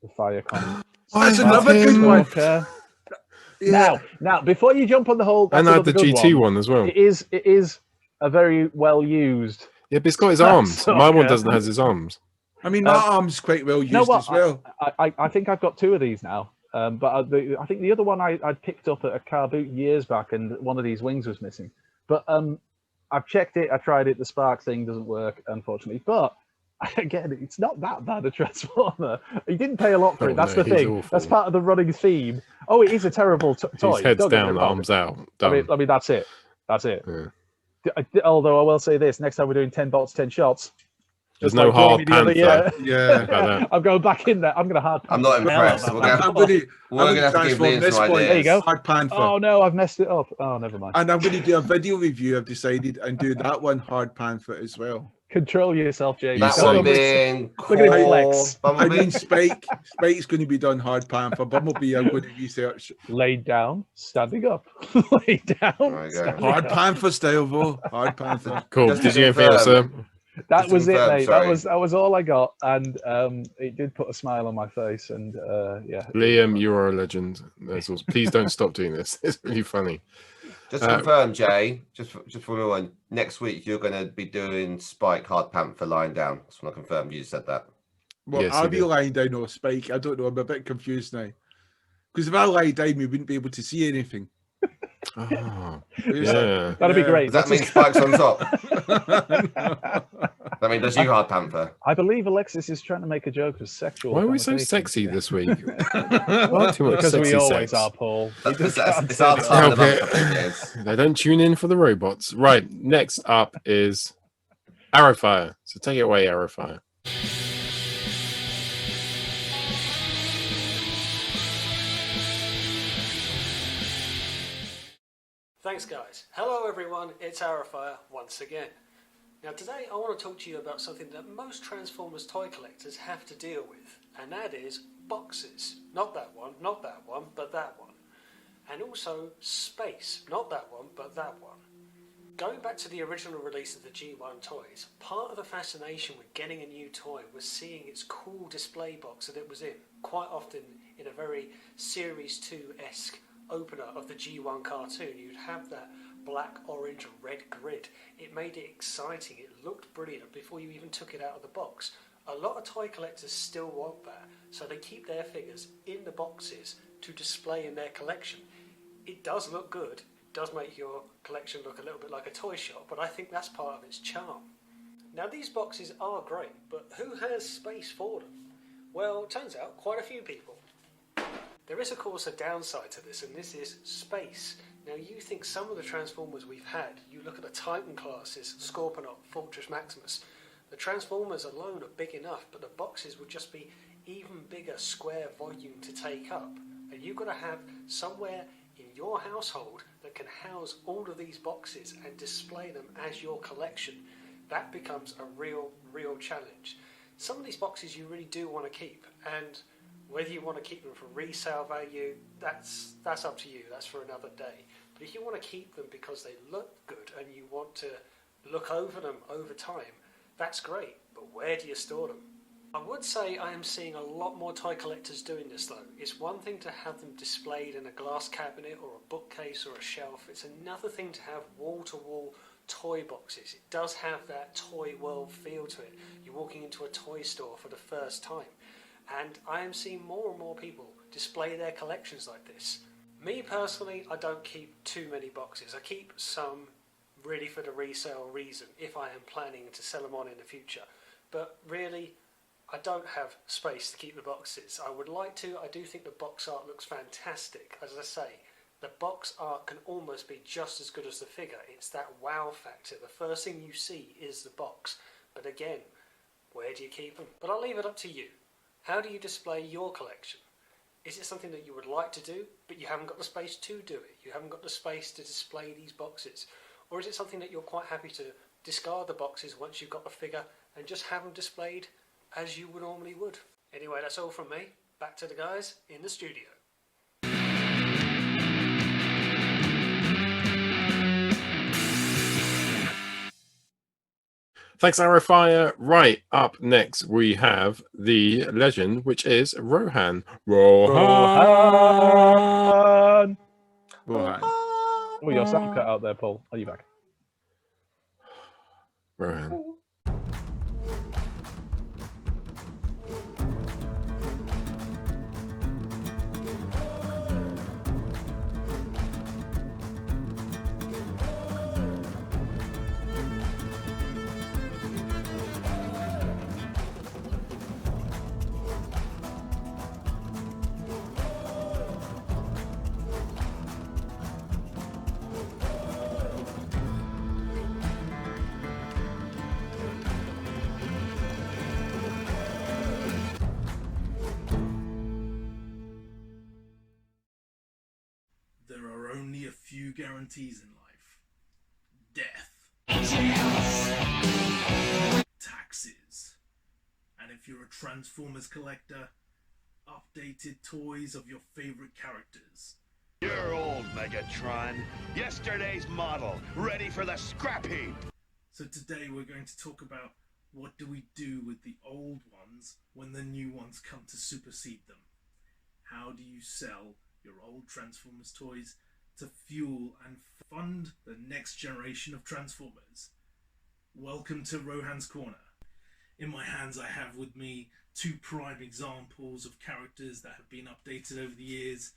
the Firecon. Oh, that's another good one. Now, before you jump on the whole, and I had the GT one as well. It is a very well used. Yeah, but it's got his arms. My one doesn't have his arms. I mean, that arm's quite well used as well. I think I've got 2 of these now. But I think the other one I picked up at a car boot years back, and one of these wings was missing. But I've checked it. I tried it. The spark thing doesn't work, unfortunately. But again, it's not that bad a transformer. You didn't pay a lot for it. That's the thing. Awful. That's part of the running theme. Oh, it is a terrible toy. His head's down, arms out. I mean, that's it. That's it. Yeah. Although I will say this: next time we're doing 10 bots, 10 shots. There's no hard panther. Yeah. I'm going back in there. I'm going to hard panther. I'm not impressed. We're going to have to give Liam some ideas. There you go. Hard panther. Oh, no, I've messed it up. Oh, never mind. And I'm going to do a video review, I've decided, and do that one hard panther as well. Control yourself, Jay. That one being flex. I mean, Spike's going to be done hard panther. Bumblebee, I'm going to research. Laid down, standing up. Laid down. Hard panther style, though. Hard panther. Cool. Did you get anything else, sir? That was it, mate. Sorry. That was all I got, and it did put a smile on my face. And yeah, Liam, you are a legend. Please don't stop doing this. It's really funny. Just to confirm, Jay. Just for everyone, next week you're going to be doing Spike Hard Panther lying down. Just want to confirm you said that. Well, yes, I'll be lying down or Spike. I don't know. I'm a bit confused now. Because if I lie down, we wouldn't be able to see anything. Oh, yeah. That'd be great. Does that mean Spike's on top? I mean, does you hard Panther? I believe Alexis is trying to make a joke of sexual. Why are we so sexy this week? Far too much because sexy we always sex. are, Paul. It's our time of the couple of years. They don't tune in for the robots. Right, next up is Aerofyre. So take it away, Aerofyre. Thanks guys. Hello everyone, it's Arrowfyre once again. Now today I want to talk to you about something that most Transformers toy collectors have to deal with, and that is boxes. Not that one, but that one. And also space. Not that one, but that one. Going back to the original release of the G1 toys, part of the fascination with getting a new toy was seeing its cool display box that it was in, quite often in a very Series 2-esque opener of the G1 cartoon. You'd have that black, orange, red grid. It made it exciting, it looked brilliant before you even took it out of the box. A lot of toy collectors still want that, so they keep their figures in the boxes to display in their collection. It does look good, it does make your collection look a little bit like a toy shop, but I think that's part of its charm. Now these boxes are great, but who has space for them? Well, it turns out quite a few people. There is of course a downside to this, and this is space. Now you think some of the Transformers we've had, you look at the Titan classes, Scorponok, Fortress Maximus, the Transformers alone are big enough, but the boxes would just be even bigger square volume to take up. And you've got to have somewhere in your household that can house all of these boxes and display them as your collection. That becomes a real challenge. Some of these boxes you really do want to keep, and whether you want to keep them for resale value, that's up to you, that's for another day. But if you want to keep them because they look good and you want to look over them over time, that's great, but where do you store them? I would say I am seeing a lot more toy collectors doing this though. It's one thing to have them displayed in a glass cabinet or a bookcase or a shelf, it's another thing to have wall-to-wall toy boxes. It does have that toy world feel to it. You're walking into a toy store for the first time. And I am seeing more and more people display their collections like this. Me personally, I don't keep too many boxes. I keep some really for the resale reason, if I am planning to sell them on in the future. But really, I don't have space to keep the boxes. I would like to. I do think the box art looks fantastic. As I say, the box art can almost be just as good as the figure. It's that wow factor. The first thing you see is the box. But again, where do you keep them? But I'll leave it up to you. How do you display your collection? Is it something that you would like to do, but you haven't got the space to do it? You haven't got the space to display these boxes? Or is it something that you're quite happy to discard the boxes once you've got the figure and just have them displayed as you would normally would? Anyway, that's all from me. Back to the guys in the studio. Thanks, Aerofyre. Right, up next we have the legend, which is Rohan. Rohan! Oh, your sound cut out there, Paul. Are you back? Rohan. There are only a few guarantees in life. Death. Taxes. And if you're a Transformers collector, updated toys of your favorite characters. You're old, Megatron. Yesterday's model, ready for the scrap heap. So today we're going to talk about what do we do with the old ones when the new ones come to supersede them. How do you sell your old Transformers toys to fuel and fund the next generation of Transformers? Welcome to Rohan's Corner. In my hands I have with me two prime examples of characters that have been updated over the years.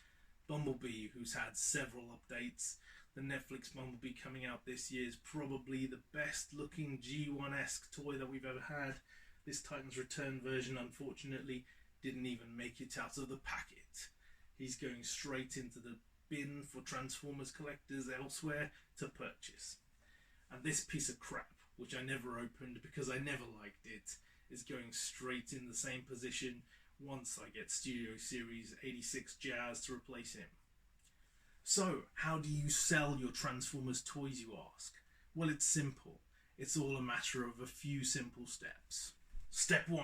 Bumblebee, who's had several updates, The Netflix Bumblebee coming out this year is probably the best looking G1-esque toy that we've ever had. This Titans Return version, unfortunately, didn't even make it out of the packet. He's going straight into the bin for Transformers collectors elsewhere to purchase. And this piece of crap, which I never opened because I never liked it, is going straight in the same position once I get Studio Series 86 Jazz to replace him. So, how do you sell your Transformers toys, you ask? Well, it's simple. It's all a matter of a few simple steps. Step 1.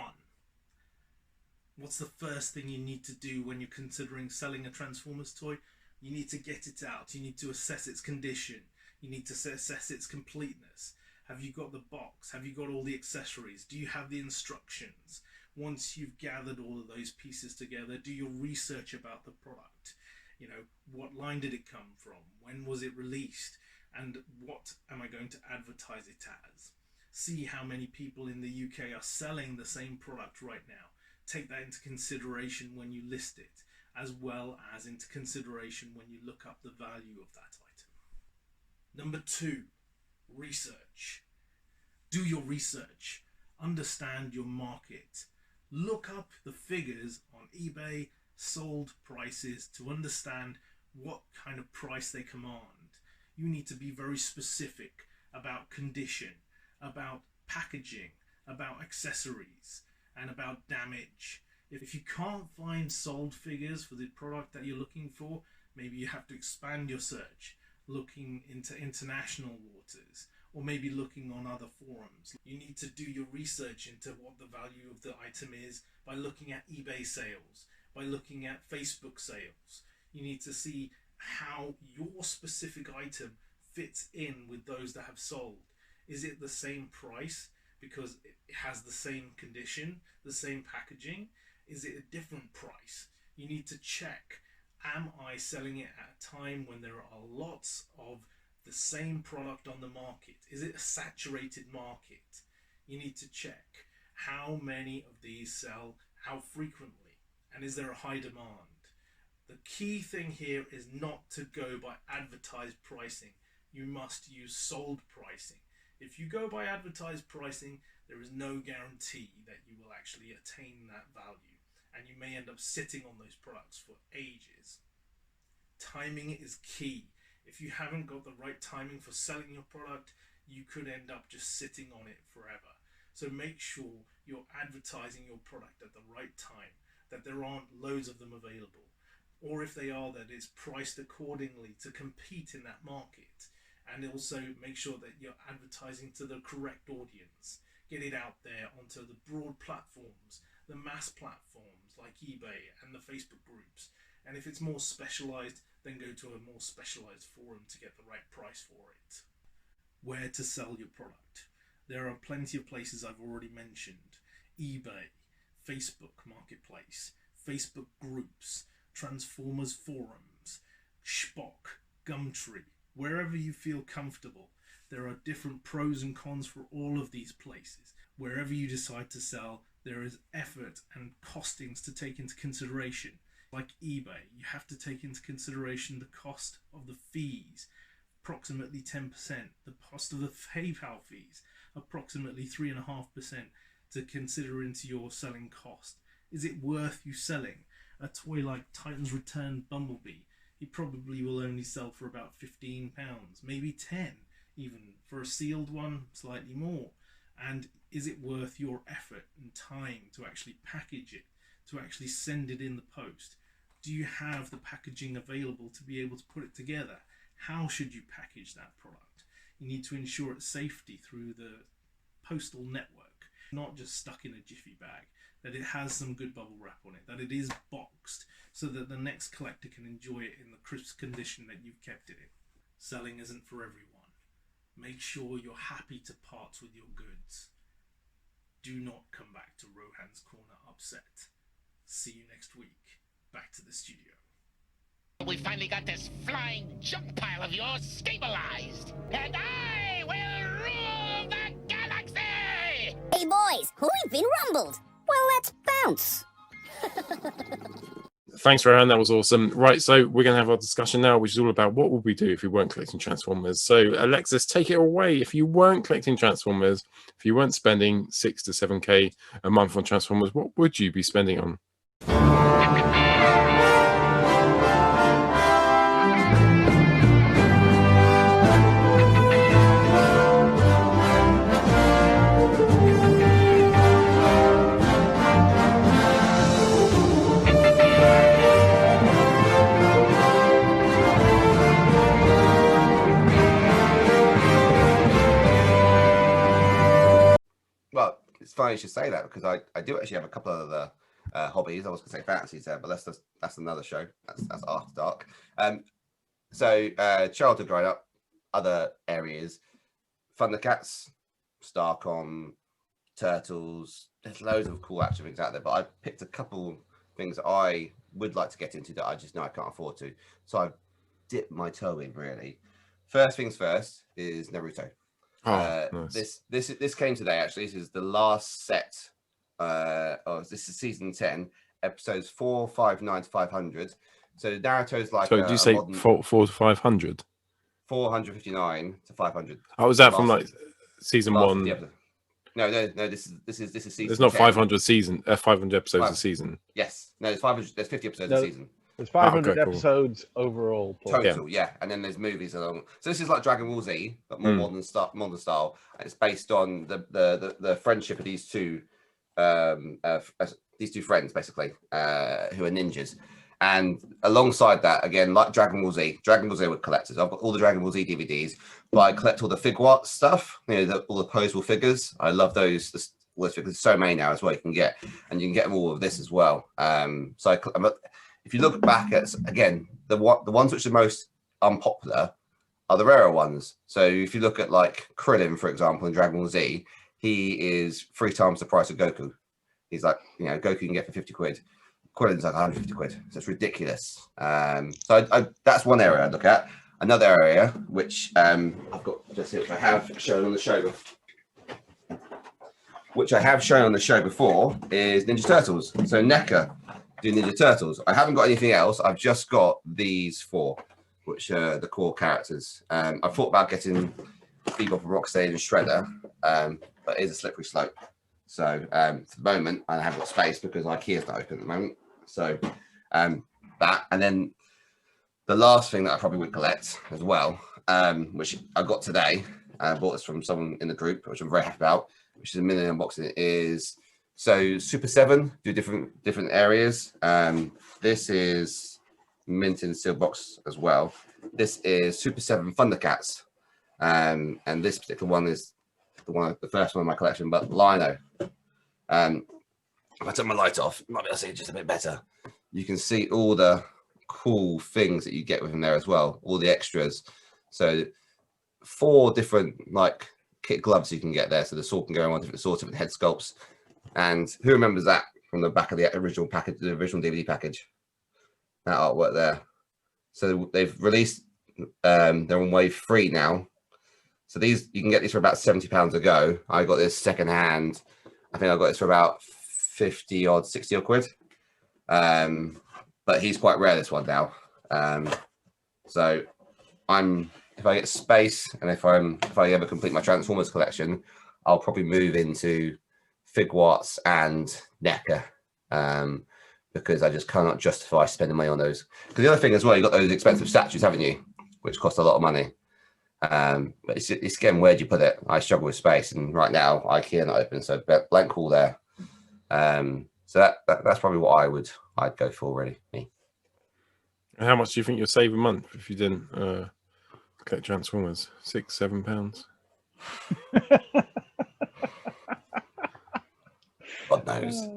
What's the first thing you need to do when you're considering selling a Transformers toy? You need to get it out. You need to assess its condition. You need to assess its completeness. Have you got the box? Have you got all the accessories? Do you have the instructions? Once you've gathered all of those pieces together, do your research about the product. You know, what line did it come from? When was it released? And what am I going to advertise it as? See how many people in the UK are selling the same product right now. Take that into consideration when you list it, as well as into consideration when you look up the value of that item. Number 2, research. Do your research. Understand your market. Look up the figures on eBay, sold prices, to understand what kind of price they command. You need to be very specific about condition, about packaging, about accessories, and about damage. If you can't find sold figures for the product that you're looking for, maybe you have to expand your search, looking into international waters, or maybe looking on other forums. You need to do your research into what the value of the item is by looking at eBay sales, by looking at Facebook sales. You need to see how your specific item fits in with those that have sold. Is it the same price because it has the same condition, the same packaging? Is it a different price? You need to check, am I selling it at a time when there are lots of the same product on the market? Is it a saturated market? You need to check how many of these sell, how frequently, and is there a high demand? The key thing here is not to go by advertised pricing. You must use sold pricing. If you go by advertised pricing, there is no guarantee that you will actually attain that value, and you may end up sitting on those products for ages. Timing is key. If you haven't got the right timing for selling your product, you could end up just sitting on it forever. So make sure you're advertising your product at the right time, that there aren't loads of them available, or if they are, that it's priced accordingly to compete in that market. And also make sure that you're advertising to the correct audience. Get it out there onto the broad platforms, the mass platforms like eBay and the Facebook groups. And if it's more specialized, then go to a more specialized forum to get the right price for it. Where to sell your product. There are plenty of places I've already mentioned. eBay, Facebook Marketplace, Facebook groups, Transformers forums, Spock, Gumtree. Wherever you feel comfortable, there are different pros and cons for all of these places. Wherever you decide to sell, there is effort and costings to take into consideration. Like eBay, you have to take into consideration the cost of the fees, approximately 10%, the cost of the PayPal fees, approximately 3.5%, to consider into your selling cost. Is it worth you selling? A toy like Titans Return Bumblebee, he probably will only sell for about £15, maybe 10, even for a sealed one, slightly more. And is it worth your effort and time to actually package it, to actually send it in the post? Do you have the packaging available to be able to put it together? How should you package that product? You need to ensure its safety through the postal network, not just stuck in a jiffy bag, that it has some good bubble wrap on it, that it is boxed so that the next collector can enjoy it in the crisp condition that you've kept it in. Selling isn't for everyone. Make sure you're happy to part with your goods. Do not come back to Rohan's Corner upset. See you next week. Back to the studio. We finally got this flying junk pile of yours stabilized, and I will rule the galaxy! Hey boys, we've been rumbled. Well, let's bounce. Thanks, Rohan. That was awesome. Right, so we're going to have our discussion now, which is all about what would we do if we weren't collecting Transformers. So, Alexis, take it away. If you weren't collecting Transformers, if you weren't spending 6 to 7K a month on Transformers, what would you be spending on? Well, it's funny you should say that because I do actually have a couple of other hobbies. I was going to say fantasies there, but that's another show. That's after dark. So childhood growing up, other areas, Thundercats, Starcom, Turtles. There's loads of cool action things out there, but I picked a couple things that I would like to get into that I just know I can't afford to. So I've dipped my toe in really. First things first is Naruto. Nice. This came today actually. This is the last set. This is season 10, episodes 459 to 500. So Naruto's like. So did you say modern... 4 to 500? 459 to 500. Oh, was that from like season 1? No. This is season. There's not 10. 500 episodes a season. Yes, no, there's 500. There's 50 episodes a season. There's 500 episodes overall. Total, yeah. And then there's movies along. So this is like Dragon Ball Z, but more modern style. And it's based on the friendship of these two friends, basically, who are ninjas. And alongside that, again, like Dragon Ball Z with collectors. I've got all the Dragon Ball Z DVDs, but I collect all the figure stuff. All the posable figures. I love those. All those figures. There's so many now as well you can get, and you can get them all of this as well. If you look back at, again, the ones which are most unpopular are the rarer ones. So if you look at like Krillin, for example, in Dragon Ball Z, he is 3 times the price of Goku. He's like, Goku can get for 50 quid. Krillin's like 150 quid. So it's ridiculous. So that's one area I look at. Another area, which I've got just here, which I have shown on the show before, is Ninja Turtles. So NECA do Ninja Turtles. I haven't got anything else. I've just got these 4, which are the core characters. I thought about getting Bebop and Rocksteady and Shredder, but it is a slippery slope. So for the moment, I haven't got space because IKEA's not open at the moment. So that, and then the last thing that I probably would collect as well, which I got today, I bought this from someone in the group, which I'm very happy about, which is a mini unboxing, is so Super 7 do different areas. This is mint in steel box as well. This is Super 7 Thundercats, and this particular one is the first one in my collection, but Lino. If I turn my light off, you might be able to see it just a bit better. You can see all the cool things that you get within there as well, all the extras. So 4 different like kit gloves you can get there, so the sword can go on different swords, different head sculpts. And who remembers that from the back of the original package, the original DVD package? That artwork there. So they've released, they're on wave 3 now. So these, you can get these for about £70 a go. I got this second hand. I think I got this for about 50 odd, 60 odd quid. But he's quite rare, this one now. So if I get space and if I ever complete my Transformers collection, I'll probably move into Figuarts and NECA, because I just cannot justify spending money on those. Because the other thing as well, you've got those expensive statues, haven't you? Which cost a lot of money. But it's again, where do you put it? I struggle with space, and right now IKEA not open, so blank wall there. So that's probably what I'd go for, really. Me. And how much do you think you'll save a month if you didn't collect Transformers? £6-7? God knows.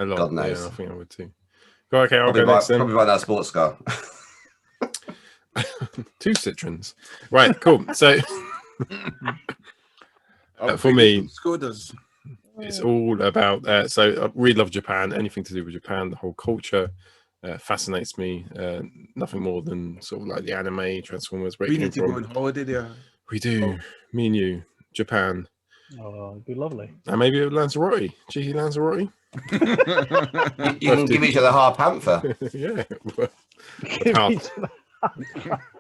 A lot. God knows. Yeah, I think I would too. Okay, I'll go next then. Probably buy that sports car. 2 Citroens. Right, cool. So for me, Skodas. It's all about. So I really love Japan. Anything to do with Japan, the whole culture fascinates me. Nothing more than sort of like the anime, Transformers. We need to go on holiday there. We do. Me and you, Japan. Oh, it'd be lovely. And maybe a Lanzarote, cheeky Lanzarote. You can give each other hard panther. Yeah.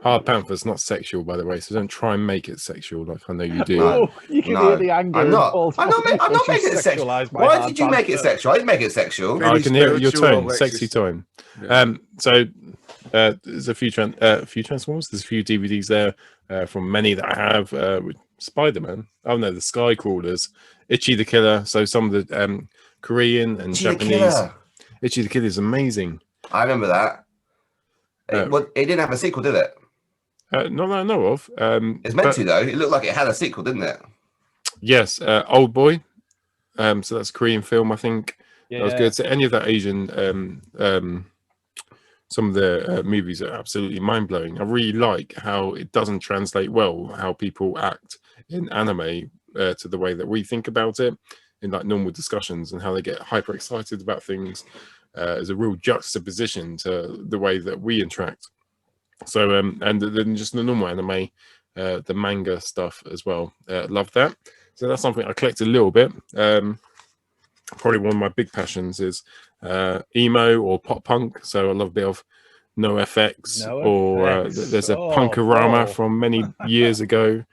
Hard panther's not sexual, by the way, so don't try and make it sexual like I know you do. Oh, you can hear the anger. I'm not making it sexual. Why did you make it sexual? I didn't make it sexual. I can hear your tone, sexy tone. Yeah. So there's a few Transformers. There's a few DVDs there from many that I have. With Spider-Man. Oh no, the Sky Crawlers, Itchy the Killer. So some of the Korean and Japanese. Itchy the Killer is amazing. I remember that. It didn't have a sequel, did it? Not that I know of. It's meant to, though. It looked like it had a sequel, didn't it? Yes, Old Boy. So that's a Korean film, I think. Yeah. That was good. So any of that Asian, some of the movies are absolutely mind-blowing. I really like how it doesn't translate well, how people act in anime to the way that we think about it in like normal discussions, and how they get hyper excited about things. Is a real juxtaposition to the way that we interact. So and then just the normal anime, the manga stuff as well. Love that. So that's something I collect a little bit. Probably one of my big passions is emo or pop punk. So I love a bit of NoFX or there's a Punkorama from many years ago.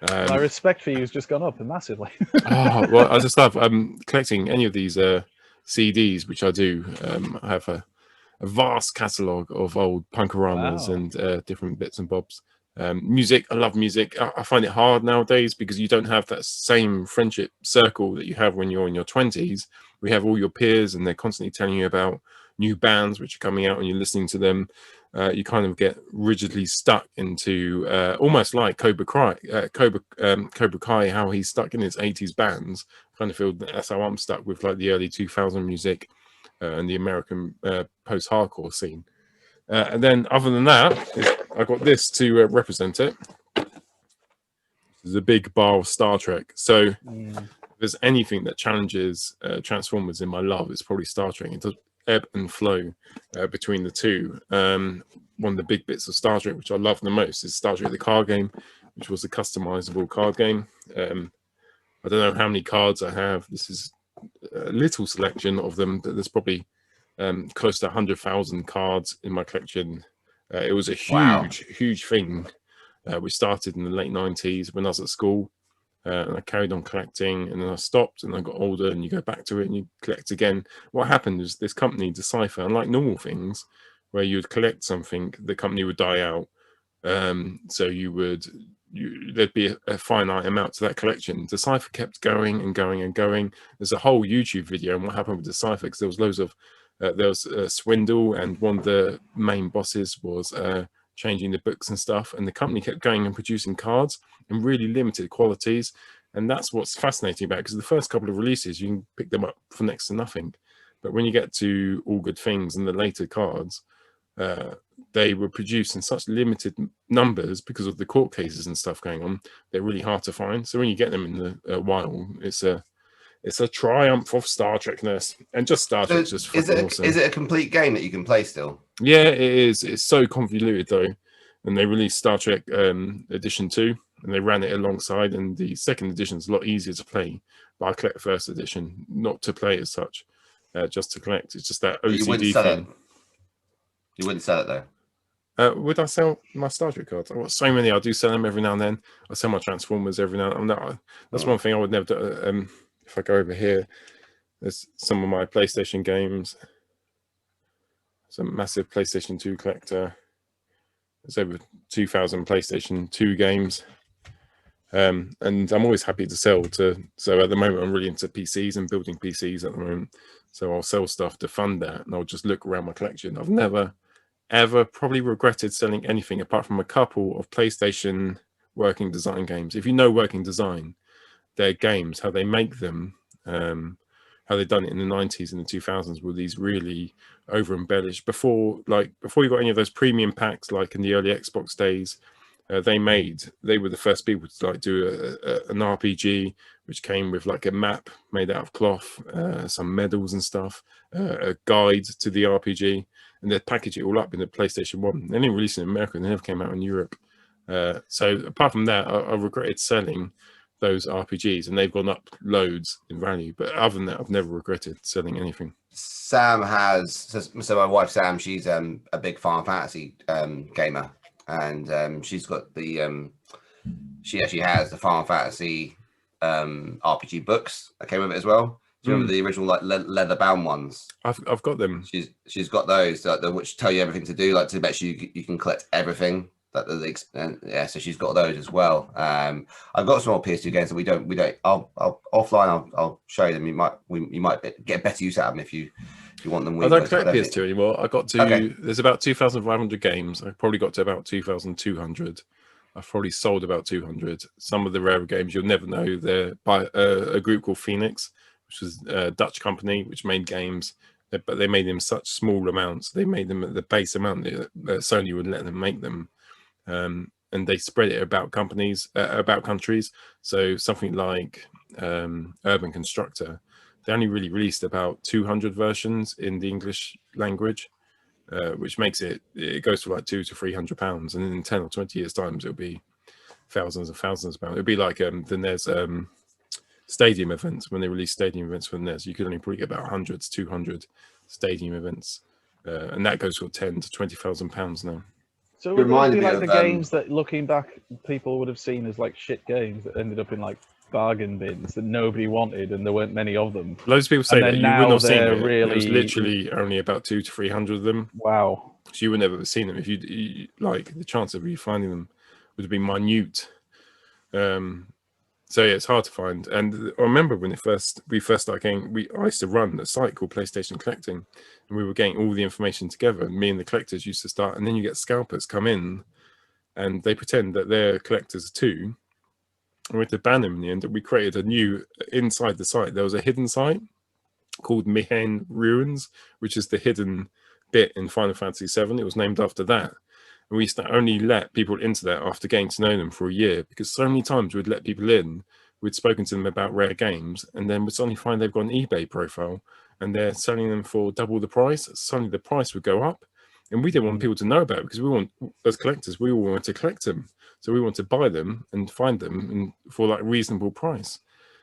My respect for you has just gone up massively. Well, I just love collecting any of these CDs, which I do. I have a vast catalogue of old Punkoramas and different bits and bobs. Music, I love music. I find it hard nowadays because you don't have that same friendship circle that you have when you're in your 20s. We have all your peers and they're constantly telling you about new bands which are coming out and you're listening to them. You kind of get rigidly stuck into almost like Cobra Kai, how he's stuck in his 80s bands. I kind of feel that's how I'm stuck with like the early 2000 music and the American post-hardcore scene. And then other than that, I got this to represent it. This is a big bar of Star Trek. So if there's anything that challenges Transformers in my love, it's probably Star Trek. It does ebb and flow between the two. One of the big bits of Star Trek which I love the most is Star Trek the card game, which was a customizable card game. I don't know how many cards I have. This is a little selection of them. There's probably close to 100,000 cards in my collection. It was a huge thing. We started in the late 90s when I was at school. And I carried on collecting, and then I stopped and I got older, and you go back to it and you collect again. What happened is this company, Decipher, unlike normal things where you would collect something, the company would die out. So there'd be a finite amount to that collection. Decipher kept going and going and going. There's a whole YouTube video on what happened with Decipher, because there was loads of there was a swindle, and one of the main bosses was changing the books and stuff, and the company kept going and producing cards in really limited qualities. And that's what's fascinating about it, because the first couple of releases you can pick them up for next to nothing, but when you get to All Good Things and the later cards, they were produced in such limited numbers because of the court cases and stuff going on. They're really hard to find, so when you get them in the wild, it's a triumph of Star Trekness. And just Star Trek's just fucking awesome. Is it a complete game that you can play still? Yeah, it is. It's so convoluted though. And they released Star Trek Edition 2, and they ran it alongside, and the second edition is a lot easier to play. But I collect the first edition, not to play as such, just to collect. It's just that OCD thing. You wouldn't sell it though? Would I sell my Star Trek cards? I've got so many. I do sell them every now and then. I sell my Transformers every now and then. That's one thing I would never do. If I go over here, there's some of my PlayStation games. Some massive PlayStation 2 collector. There's over 2,000 PlayStation 2 games. And I'm always happy to sell to. So at the moment, I'm really into PCs and building PCs at the moment. So I'll sell stuff to fund that, and I'll just look around my collection. I've never, ever probably regretted selling anything apart from a couple of PlayStation working design games. If you know working design, their games, how they make them, how they done it in the 90s and the 2000s were these really over embellished. Before you got any of those premium packs, like in the early Xbox days, they were the first people to like do an RPG which came with like a map made out of cloth, some medals and stuff, a guide to the RPG, and they'd package it all up in the PlayStation 1. They didn't release it in America, and they never came out in Europe. So apart from that, I regretted selling those RPGs, and they've gone up loads in value. But other than that, I've never regretted selling anything. Sam has, so my wife Sam, she's a big Final Fantasy gamer, and she's got the she actually has the Final Fantasy RPG books that came with it as well. Do you remember the original like leather bound ones? I've got them. She's got those which tell you everything to do, like to make sure you can collect everything. Yeah, so she's got those as well. I've got some more PS2 games that we don't. I'll offline. I'll show you them. You might get better use out of them if you want them. I don't collect PS2 anymore. I got to there's about 2,500 games. I probably got to about 2,200. I've probably sold about 200. Some of the rarer games you'll never know. They're by a group called Phoenix, which was a Dutch company which made games, but they made them such small amounts. They made them at the base amount that Sony would let them make them. And they spread it about countries. So something like Urban Constructor, they only really released about 200 versions in the English language, which makes it goes for like £200 to £300, and in 10 or 20 years' time, it'll be thousands and thousands of pounds. It'll be like then there's stadium events. When they release stadium events for NES, you could only probably get about 100 to 200 stadium events, and that goes for £10,000 to £20,000 now. So it would be like the games that, looking back, people would have seen as like shit games that ended up in like bargain bins that nobody wanted, and there weren't many of them. Loads of people say that you wouldn't have seen it. Really... There was literally only about 200 to 300 of them. Wow! So you would never have seen them if you like. The chance of you finding them would have been minute. So yeah, it's hard to find. And I remember when we first started getting, I used to run a site called PlayStation Collecting, and we were getting all the information together. And me and the collectors used to start, and then you get scalpers come in, and they pretend that they're collectors too. And we had to ban them in the end. We created a new, inside the site, there was a hidden site called Mihen Ruins, which is the hidden bit in Final Fantasy VII. It was named after that. And we used to only let people into that after getting to know them for a year, because so many times we'd let people in, we'd spoken to them about rare games, and then we'd suddenly find they've got an eBay profile and they're selling them for double the price. Suddenly the price would go up, and we didn't want people to know about it, because we want, as collectors, we all want to collect them. So we want to buy them and find them for like a reasonable price.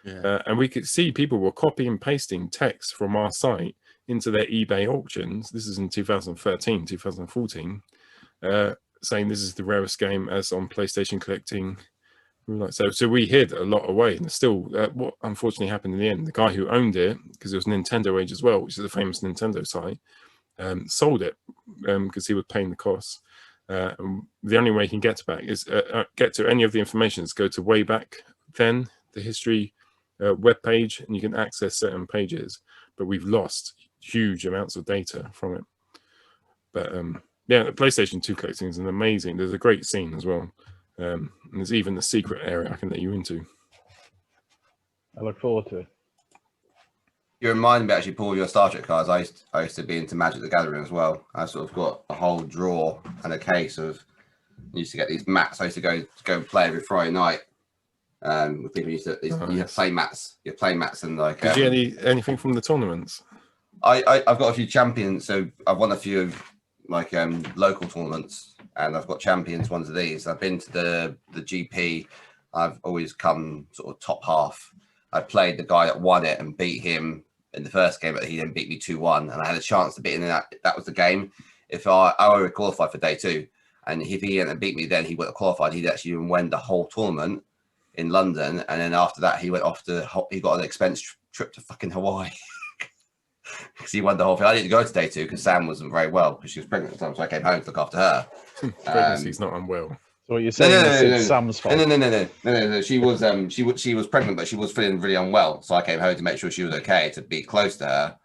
Yeah. And we could see people were copying and pasting text from our site into their eBay auctions. This is in 2013, 2014. Saying this is the rarest game as on PlayStation Collecting. So we hid a lot away, and still what unfortunately happened in the end, the guy who owned it, because it was Nintendo Age as well, which is a famous Nintendo site, sold it because he was paying the costs. The only way he can get back is get to any of the information is go to way back then, the history web page, and you can access certain pages, but we've lost huge amounts of data from it. But yeah, the PlayStation 2 collecting is amazing. There's a great scene as well. And there's even the secret area I can let you into. I look forward to it. You remind me, actually, Paul, your Star Trek cards. I used to be into Magic the Gathering as well. I sort of got a whole drawer and a case of. I used to get these mats. I used to go and play every Friday night. With people you have play mats. You play mats and like. Did you get anything from the tournaments? I've got a few champions, so I've won a few like local tournaments, and I've got champions ones of these. I've been to the GP. I've always come sort of top half. I played the guy that won it and beat him in the first game, but he then beat me 2-1, and I had a chance to beat him. That was the game. If I already qualified for day 2, and if he hadn't beat me, then he wouldn't have qualified. He'd actually even win the whole tournament in London, and then after that, he got an expense trip to fucking Hawaii. Because he won the whole thing. I didn't go to day 2 because Sam wasn't very well because she was pregnant at the time, so I came home to look after her. Pregnancy's not unwell. So what you're saying is Sam's fault? No. She was pregnant, but she was feeling really unwell, so I came home to make sure she was okay, to be close to her.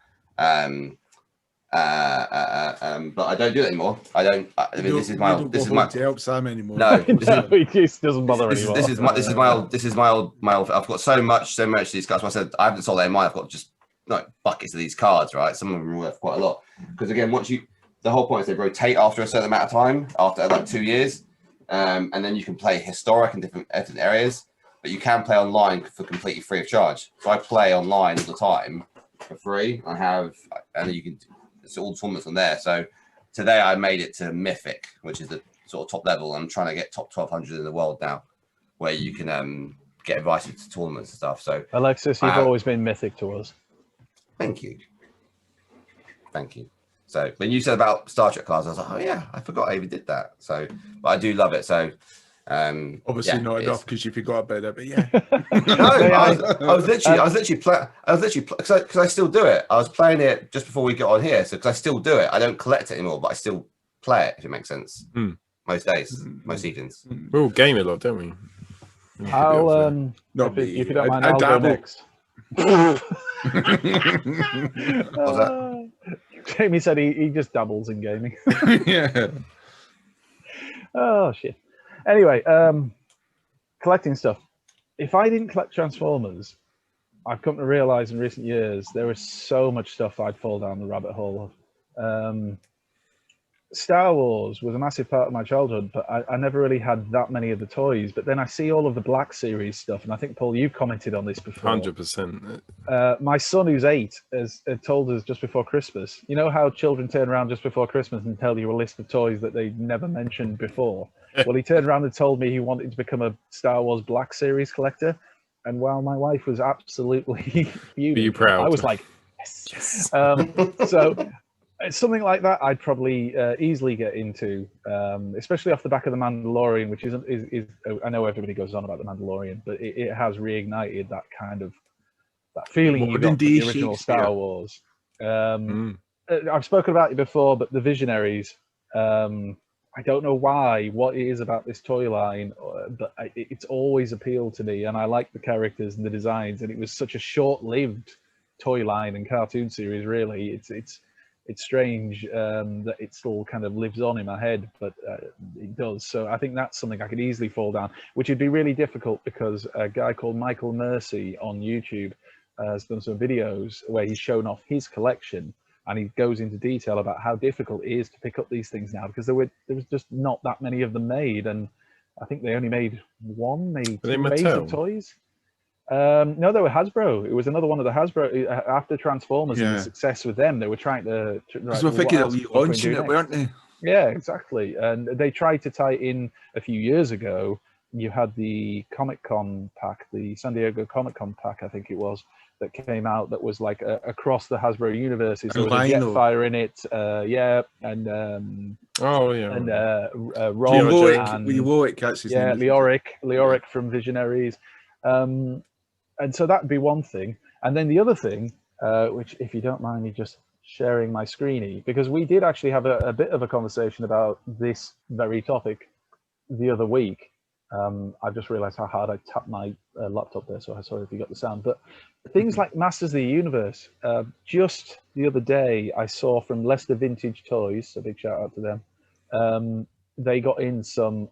But I don't do it anymore. I don't. I mean, this is my to help Sam anymore. No, he just doesn't bother anymore. This is my old. I've got so much to discuss. I said I haven't sold any of mine. I've got just like buckets of these cards, right? Some of them are worth quite a lot, because again, the whole point is they rotate after a certain amount of time, after like 2 years, and then you can play historic in different areas, but you can play online for completely free of charge. So I play online all the time for free. And you can, it's all the tournaments on there. So today I made it to Mythic, which is the sort of top level. I'm trying to get top 1200 in the world now, where you can get invited to tournaments and stuff. So Alexis, you've always been mythic to us. Thank you. So when you said about Star Trek cards, I was like, oh yeah, I forgot I even did that. So, but I do love it. So, obviously not enough because you forgot about it, but yeah. No, I was literally because I still do it. I was playing it just before we get on here, so because I still do it. I don't collect it anymore, but I still play it. If it makes sense. Most days, most evenings. We all game a lot, don't we? I'll Not if you don't mind, I I'll go dabble. next. Jamie said he just dabbles in gaming. Yeah. Oh shit. Anyway, collecting stuff. If I didn't collect Transformers, I've come to realize in recent years there is so much stuff I'd fall down the rabbit hole of. Star Wars was a massive part of my childhood, but I never really had that many of the toys. But then I see all of the Black Series stuff, and I think, Paul, you've commented on this before. 100%. My son, who's 8, has told us just before Christmas, you know how children turn around just before Christmas and tell you a list of toys that they never mentioned before? Well, he turned around and told me he wanted to become a Star Wars Black Series collector. And while my wife was absolutely fuming, proud? I was like, yes. So something like that I'd probably easily get into, especially off the back of The Mandalorian, which is I know everybody goes on about The Mandalorian, but it has reignited that kind of that feeling you got from the original Star Wars. I've spoken about it before, but the Visionaries, I don't know what it is about this toy line, but it's always appealed to me, and I like the characters and the designs, and it was such a short-lived toy line and cartoon series, really. It's strange that it still kind of lives on in my head, but it does. So I think that's something I could easily fall down, which would be really difficult because a guy called Michael Mercy on YouTube has done some videos where he's shown off his collection, and he goes into detail about how difficult it is to pick up these things now because there was just not that many of them made, and I think they only made maybe 2 waves of toys. No, they were Hasbro. It was another one of the Hasbro after Transformers and the success with them. They were trying to. Because we're thinking of launching it, weren't they? Yeah, exactly. And they tried to tie in a few years ago. You had the Comic-Con pack, the San Diego Comic-Con pack, I think it was, that came out that was like across the Hasbro universes. There was a Jetfire in it, and Leoric from Visionaries. And so that'd be one thing. And then the other thing, which if you don't mind me just sharing my screeny, because we did actually have a bit of a conversation about this very topic the other week. I just realized how hard I tapped my laptop there, so I'm sorry if you got the sound. But things like Masters of the Universe, just the other day I saw from Leicester Vintage Toys, a big shout out to them, they got in some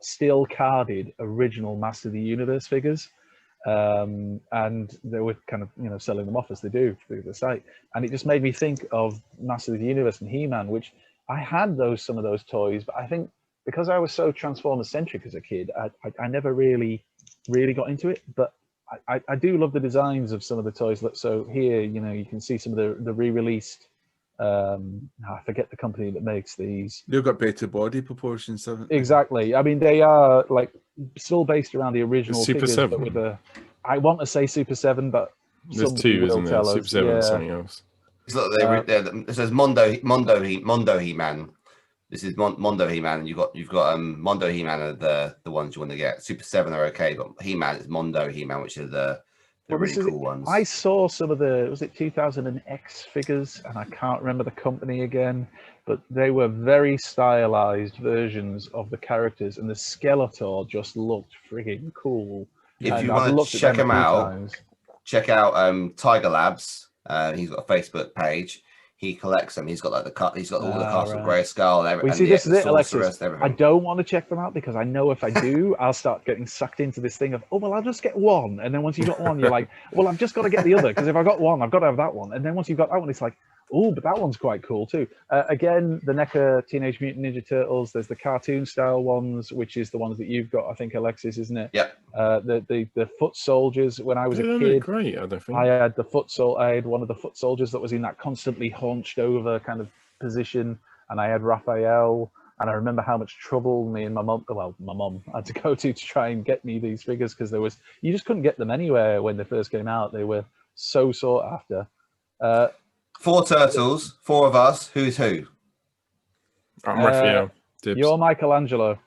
still carded original Master of the Universe figures, and they were kind of selling them off as they do through the site, and it just made me think of Master of the Universe and He-Man, which I had some of those toys, but I think because I was so Transformers centric as a kid, I never really got into it. But I do love the designs of some of the toys. So here, you can see some of the re-released. I forget the company that makes these. They've got better body proportions, haven't they? Exactly. I mean, they are like still based around the original Super figures, 7. but with I want to say Super 7, but there's 2, isn't there? Super 7 and something else. It says Mondo He-Man. This is Mondo He-Man, and you've got Mondo He-Man are the ones you want to get. Super 7 are okay, but He-Man is Mondo He-Man, which are the really cool ones. I saw some of was it 2000X figures, and I can't remember the company again, but they were very stylized versions of the characters, and the Skeletor just looked frigging cool. If you want to check them out, check out Tiger Labs. He's got a Facebook page. He collects them. He's got all the Castle Grayskull and everything. See, this is it, Alexis. I don't want to check them out because I know if I do, I'll start getting sucked into this thing of, I'll just get one. And then once you've got one, you're like, well, I've just got to get the other because if I got one, I've got to have that one. And then once you've got that one, it's like, but that one's quite cool too. Again, the NECA Teenage Mutant Ninja Turtles. There's the cartoon style ones, which is the ones that you've got, I think, Alexis, isn't it? Yeah. The foot soldiers. When I was a kid, great. I think I had I had one of the foot soldiers that was in that constantly hunched over kind of position, and I had Raphael. And I remember how much trouble me and my mum had to go to try and get me these figures, because you just couldn't get them anywhere when they first came out. They were so sought after. 4 turtles, 4 of us. Who's who? I'm Raphael. You're Michelangelo.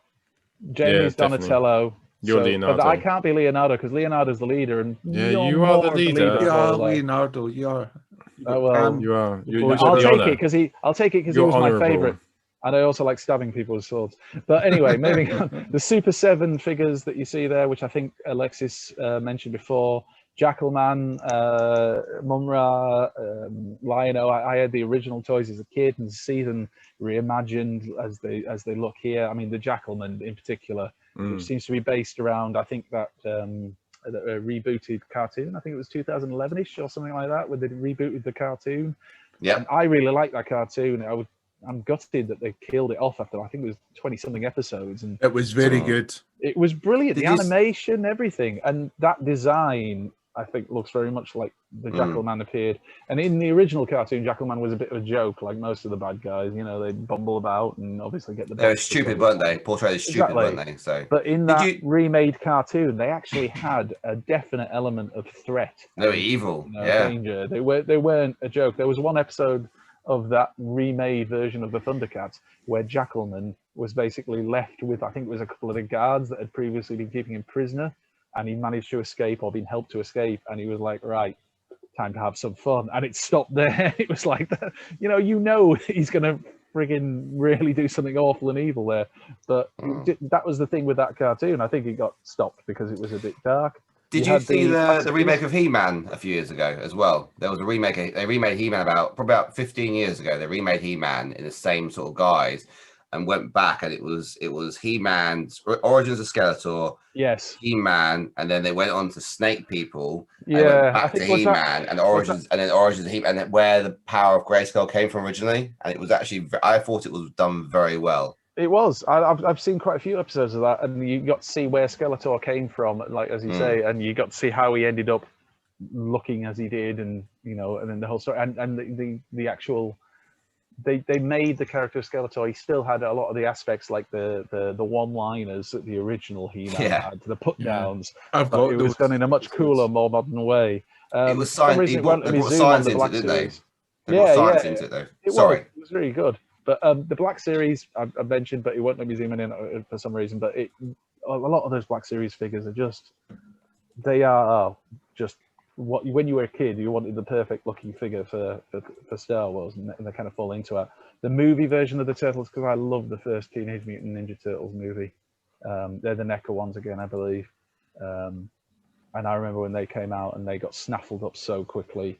Jamie's Donatello. You're Leonardo. But I can't be Leonardo, because Leonardo's the leader, and you are the leader. You are Leonardo. You are. You are. I'll take it because he was my favorite. And I also like stabbing people with swords. But anyway, moving on. The Super 7 figures that you see there, which I think Alexis mentioned before, Jackalman, Mumra, Lion-O. I had the original toys as a kid, and see them reimagined as they look here. I mean, the Jackalman in particular, which seems to be based around, I think, that rebooted cartoon. I think it was 2011-ish or something like that, where they rebooted the cartoon. Yeah, and I really liked that cartoon. I'm gutted that they killed it off after, I think it was 20-something episodes. And it was very good. It was brilliant. The animation, everything. And that design, I think, looks very much like the Jackalman appeared. And in the original cartoon, Jackalman was a bit of a joke, like most of the bad guys. You know, they'd bumble about and obviously get the... They were stupid, weren't they? Portrayed as stupid, weren't they? So, but in that remade cartoon, they actually had a definite element of threat. They were evil, danger. They weren't a joke. There was one episode of that remade version of the Thundercats where Jackalman was basically left with, I think it was a couple of the guards that had previously been keeping him prisoner, and he managed to escape, or been helped to escape, and he was like, right, time to have some fun. And it stopped there. It was like, he's going to friggin' really do something awful and evil there. But that was the thing with that cartoon. I think it got stopped because it was a bit dark. Did you see the remake of He-Man a few years ago as well? There was a remake. They remade He-Man probably about 15 years ago. They remade He-Man in the same sort of guise, and went back, and it was He-Man's Origins of Skeletor. Yes. He-Man, and then they went on to Snake People. Yeah. And went back to He-Man and Origins, and then Origins of He-Man, and where the power of Grayskull came from originally. And it was actually, I thought it was done very well. It was. I've seen quite a few episodes of that, and you got to see where Skeletor came from, like as you say, and you got to see how he ended up looking as he did, and and then the whole story, and the actual. They made the character of Skeletor. He still had a lot of the aspects like the one-liners that the original He-Man had, the put-downs. It was done in a much cooler, more modern way. It was science. They brought science into it, didn't they? They brought science into it, though. Sorry, it was very good. But the Black Series I mentioned, but it won't let me zoom in for some reason. But a lot of those Black Series figures are just what when you were a kid you wanted the perfect looking figure for Star Wars, and they kind of fall into it. The movie version of the Turtles, because I love the first Teenage Mutant Ninja Turtles movie. They're the NECA ones again, I believe. And I remember when they came out and they got snaffled up so quickly.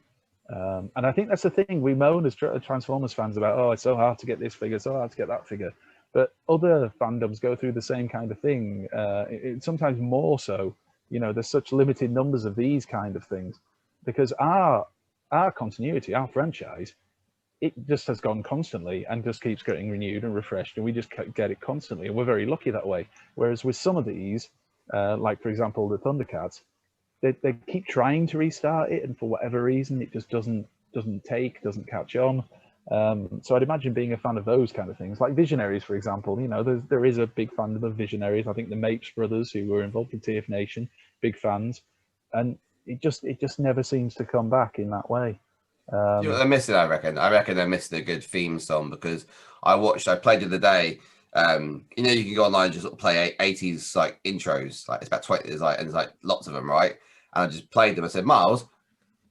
And I think that's the thing we moan as Transformers fans about, oh, it's so hard to get this figure, so hard to get that figure. But other fandoms go through the same kind of thing, sometimes more so. There's such limited numbers of these kind of things, because our continuity, our franchise, it just has gone constantly and just keeps getting renewed and refreshed, and we just get it constantly, and we're very lucky that way. Whereas with some of these, like for example the Thundercats, they keep trying to restart it, and for whatever reason it just doesn't catch on. So I'd imagine being a fan of those kind of things, like Visionaries, for example. There is a big fandom of Visionaries. I think the Mapes brothers, who were involved in TF Nation, big fans, and it just never seems to come back in that way. They miss it. I reckon they missed a good theme song, because I played the other day. You can go online and just sort of play 80s like intros, like it's about 20. There's lots of them, right? And I just played them. I said, Miles,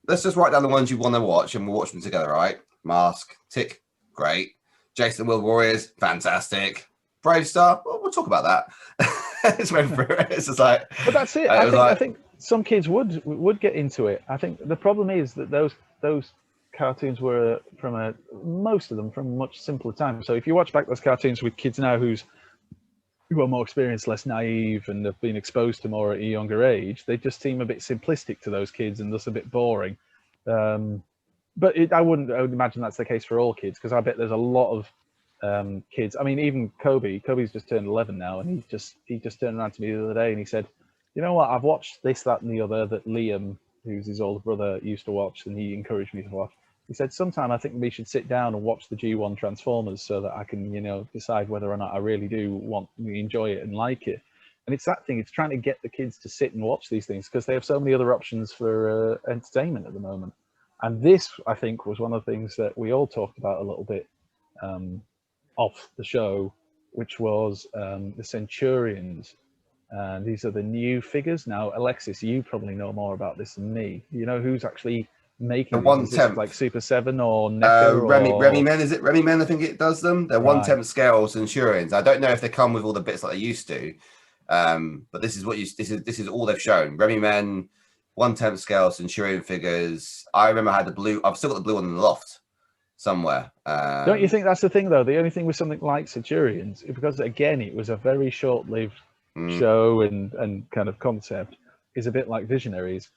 let's just write down the ones you want to watch, and we'll watch them together, right? Mask, tick, great. Jason World Warriors, fantastic. Brave Star, well, we'll talk about that. It's went through it. It's just like, but that's it. I think some kids would get into it. I think the problem is that those cartoons were most of them from a much simpler time. So if you watch back those cartoons with kids now who are more experienced, less naive, and have been exposed to more at a younger age, they just seem a bit simplistic to those kids and just a bit boring. But I would imagine that's the case for all kids, because I bet there's a lot of kids. I mean, even Kobe's just turned 11 now, and he just turned around to me the other day and he said, you know what, I've watched this, that, and the other that Liam, who's his older brother, used to watch, and he encouraged me to watch. He said, sometime I think we should sit down and watch the G1 Transformers so that I can, you know, decide whether or not I really do enjoy it and like it. And it's that thing, it's trying to get the kids to sit and watch these things because they have so many other options for entertainment at the moment. And this, I think, was one of the things that we all talked about a little bit off the show, which was the Centurions. And these are the new figures. Now, Alexis, you probably know more about this than me. You know who's actually making the these? Is this like Super 7 or NECA? Remy Men, is it Remy Men? I think it does them. They're 1/10 scale Centurions. I don't know if they come with all the bits like they used to, but this is what this is all they've shown. Remy Men, 1/10 scale Centurion figures. I remember I had the blue. I've still got the blue one in the loft somewhere. Don't you think that's the thing though? The only thing with something like Centurions, because again, it was a very short-lived show and kind of concept, is a bit like Visionaries.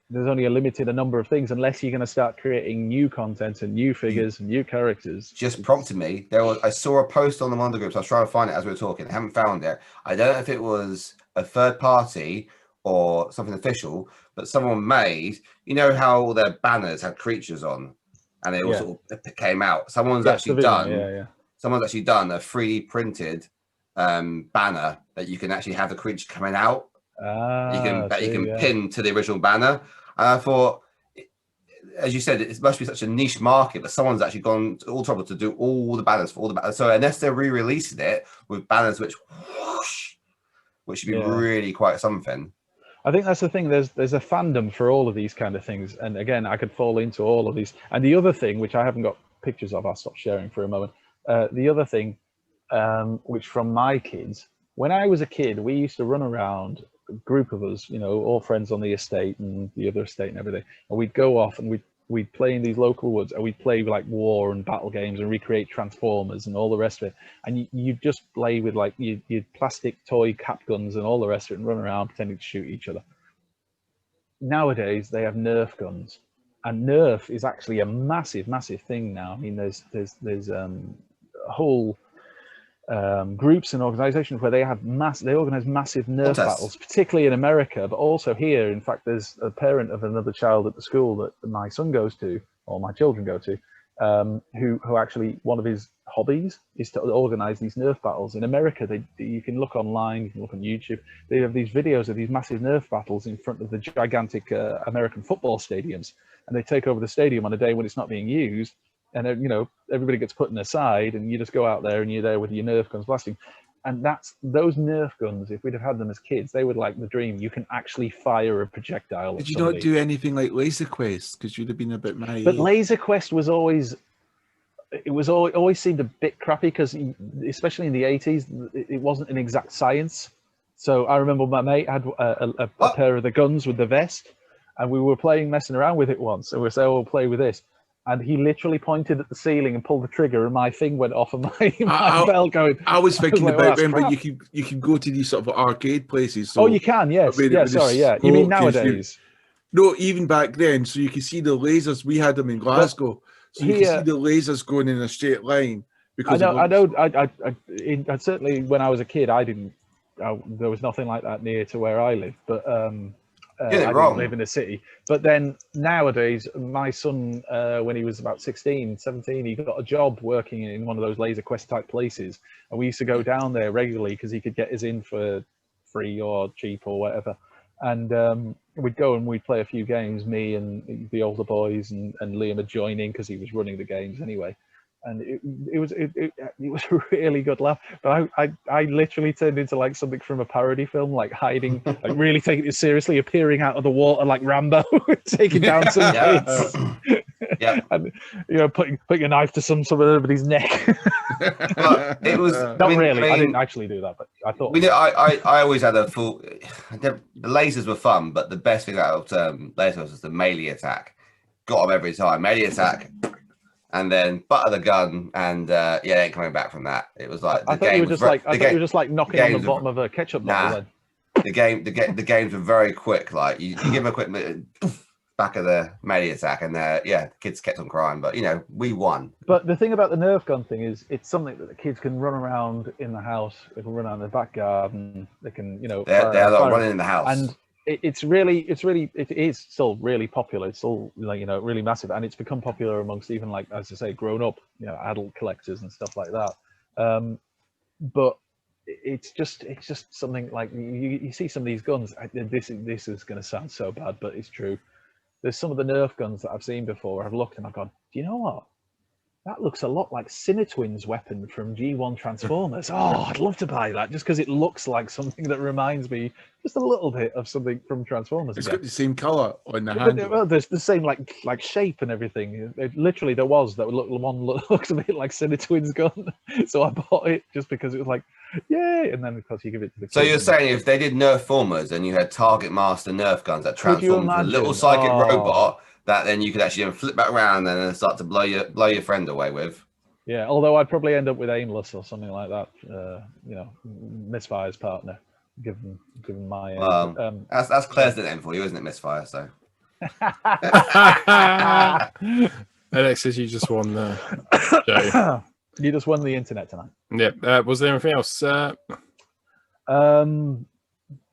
There's only a limited number of things unless you're going to start creating new content and new figures and new characters. Just prompted me. I saw a post on the Wonder Groups. I was trying to find it as we were talking. I haven't found it. I don't know if it was a third party or something official, but someone made, you know how all their banners had creatures on and they all sort of came out. Someone's actually done someone's actually done a 3D printed banner that you can actually have the creature coming out. You can pin to the original banner. And I thought, as you said, it must be such a niche market, but someone's actually gone to all trouble to do all the banners for all the banners. So unless they're re-releasing it with banners which should be really quite something. I think that's the thing. There's a fandom for all of these kind of things, and again, I could fall into all of these. And the other thing, which I haven't got pictures of, I'll stop sharing for a moment. The other thing, which from my kids, when I was a kid, we used to run around, a group of us, you know, all friends on the estate and the other estate and everything, and we'd go off and we'd play in these local woods, and we'd play like war and battle games and recreate Transformers and all the rest of it. And you just play with like your plastic toy cap guns and all the rest of it and run around pretending to shoot each other. Nowadays they have Nerf guns, and Nerf is actually a massive thing now. I mean, there's a whole groups and organizations where they organize massive Nerf battles, particularly in America, but also here. In fact, there's a parent of another child at the school that my son goes to, or my children go to, who actually, one of his hobbies is to organize these Nerf battles. In America, you can look online, you can look on YouTube, they have these videos of these massive Nerf battles in front of the gigantic American football stadiums, and they take over the stadium on a day when it's not being used. And you know, everybody gets put in a side, and you just go out there and you're there with your Nerf guns blasting. And those Nerf guns, if we'd have had them as kids, they would like the dream. You can actually fire a projectile. Did you not do anything like Laser Quest? Because you'd have been a bit naive. But Laser Quest was always seemed a bit crappy, because especially in the 80s, it wasn't an exact science. So I remember my mate had a pair of the guns with the vest, and we were messing around with it once, and we said, "Oh, we'll play with this." And he literally pointed at the ceiling and pulled the trigger, and my thing went off, and my bell going. I was thinking about, remember, you can go to these sort of arcade places. So you can, yes. You mean nowadays? No, even back then. So you can see the lasers. We had them in Glasgow. So you can see the lasers going in a straight line. Because I certainly, when I was a kid, there was nothing like that near to where I lived, but I didn't live in the city. But then nowadays, my son, when he was about 16, 17, he got a job working in one of those Laser Quest type places. And we used to go down there regularly because he could get us in for free or cheap or whatever. And we'd go and we'd play a few games, me and the older boys, and Liam would join in because he was running the games anyway. And it was a really good laugh. But I literally turned into like something from a parody film, like hiding, like really taking it seriously, appearing out of the water like Rambo, taking down some kids. And you know, putting a knife to somebody's neck. Well, it was really. I didn't actually do that, but I thought. I always had a full. The lasers were fun, but the best thing out of lasers was the melee attack. Got them every time. Melee attack. And then butter the gun, and ain't coming back from that. It was like I thought you were just like knocking on the bottom of a ketchup bottle. The games were very quick. Like you give them a quick back of the melee attack, and the kids kept on crying. But you know, we won. But the thing about the Nerf gun thing is, it's something that the kids can run around in the house. They can run around the back garden. They can, you know, they're like running in the house. And it is still really popular. It's still really massive, and it's become popular amongst even as I say, grown up, adult collectors and stuff like that. But it's just something like you see some of these guns. This is going to sound so bad, but it's true. There's some of the Nerf guns that I've seen before. I've looked and I've gone, do you know what? That looks a lot like Cinetwin's weapon from G1 Transformers. Oh, I'd love to buy that just because it looks like something that reminds me just a little bit of something from Transformers. It's got the same color on the handle. Well, there's the same like shape and everything. Literally, there was that one looks a bit like Cinetwin's gun, so I bought it just because it was like, yay! And then of course you give it to the. So you're saying if they did Nerf formers and you had Target Master Nerf guns that transformed into a little psychic robot, that then you could actually flip back around and then start to blow your friend away with. Yeah, although I'd probably end up with Aimless or something like that. Misfire's partner. Given my that's Claire's the name for you, isn't it, Misfire? So. Alexis, you just won the show. You just won the internet tonight. Yeah. Was there anything else?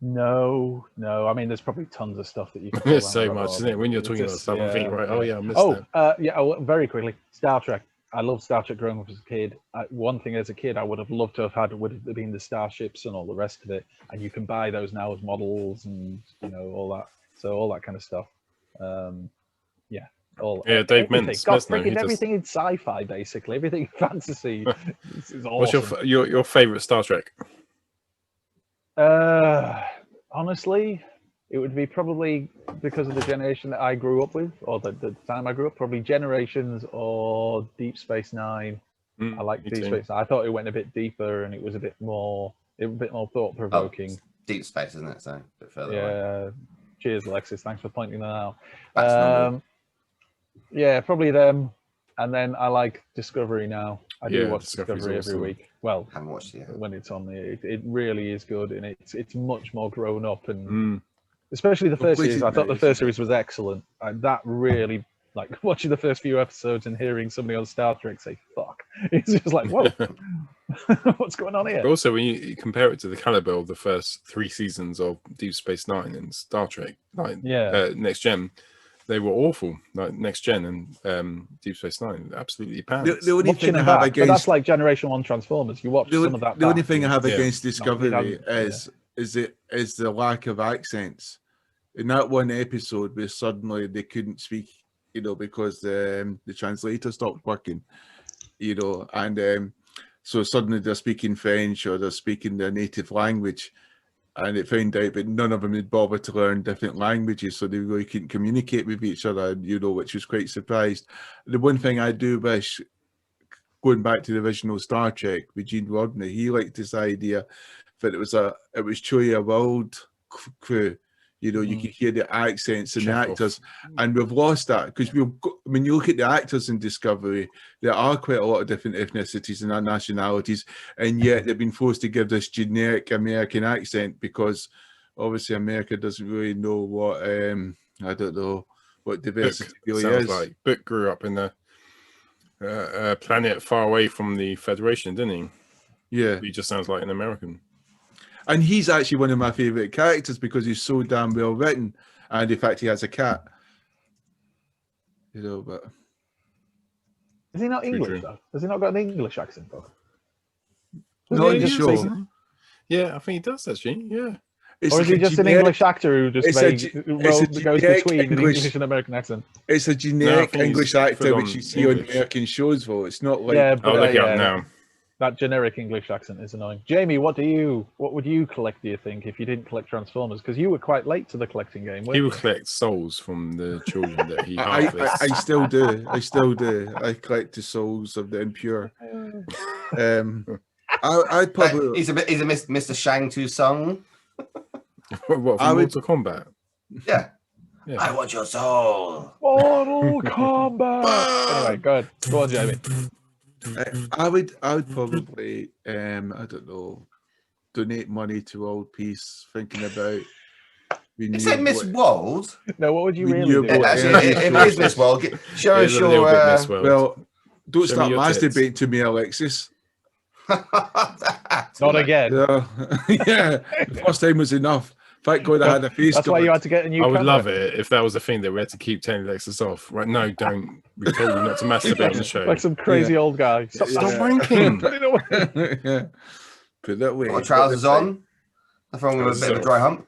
No. I mean, there's probably tons of stuff that you can. There's so much, isn't it? When you're talking about stuff, I think, right? Oh yeah, I missed that. Very quickly, Star Trek. I love Star Trek growing up as a kid. One thing as a kid I would have loved to have had would have been the starships and all the rest of it. And you can buy those now as models and all that. So all that kind of stuff. Dave Mintz. Everything in sci-fi, basically. Everything in fantasy. This is awesome. What's your favorite Star Trek? Honestly, it would be probably because of the generation that I grew up with, or the time I grew up, probably Generations or Deep Space Nine. I like Deep Space Nine. I thought it went a bit deeper and it was a bit more thought provoking. Deep Space, isn't it? So a bit further away. Cheers, Alexis. Thanks for pointing that out. Probably them. And then I like Discovery now. I do watch Discovery every week. Well, I haven't watched it yet. When it's on there, it really is good, and it's much more grown up, and especially the first series. I thought the first series was excellent. That really, watching the first few episodes and hearing somebody on Star Trek say "fuck," it's just like, whoa, what's going on here? But also, when you compare it to the caliber of the first 3 seasons of Deep Space Nine and Star Trek, Next Gen. They were awful, like Next Gen and Deep Space Nine. Absolutely pants. The only thing I have against, but that's like Generation 1 Transformers. You watch some of that. The only thing I have against Discovery is the lack of accents. In that one episode, where suddenly they couldn't speak, because the translator stopped working, and so suddenly they're speaking French or they're speaking their native language. And it found out that none of them had bothered to learn different languages, so they really couldn't communicate with each other, which was quite surprised. The one thing I do wish, going back to the original Star Trek with Gene Roddenberry, he liked this idea that it was truly a world crew. You could hear the accents and the actors, and we've lost that because when you look at the actors in Discovery, there are quite a lot of different ethnicities and nationalities, and yet they've been forced to give this generic American accent because obviously America doesn't really know what I don't know what diversity really is. Like Book grew up in a planet far away from the Federation, didn't he? Yeah, he just sounds like an American. And he's actually one of my favourite characters because he's so damn well written, and in fact he has a cat. But is he not English though? Has he not got an English accent though? No, you're sure. Yeah, I think he does actually. Yeah. Or is he just an English actor who just goes between an English and American accent? It's a generic English actor which you see on American shows, though. It's not like I'll look it up now. That generic English accent is annoying. Jamie, what would you collect, do you think, if you didn't collect Transformers? Because you were quite late to the collecting game, weren't you? He would collect souls from the children that he harvests. I still do. I collect the souls of the impure. I'd probably... He's a Mr. Shang-Tu song. What, from Mortal Kombat? Yeah. I want your soul. Mortal Kombat. Anyway, go on, Jamie. I would probably I don't know, donate money to World Peace, thinking about is it Miss World? No, what would you really do? Actually, if it is Miss World, show us your well, don't start masturbating to me, Alexis. Not again. Yeah, the first time was enough. Thank God I had a face. That's why you had to get a new. I would camera. love it if that was a thing that we had to keep telling Alexis off. Right? No, don't. We told you not to masturbate on the show. Like some crazy old guy. Stop wanking. Put it away. Yeah. Put that way. Got my trousers on. Nothing wrong with a bit of a dry hump.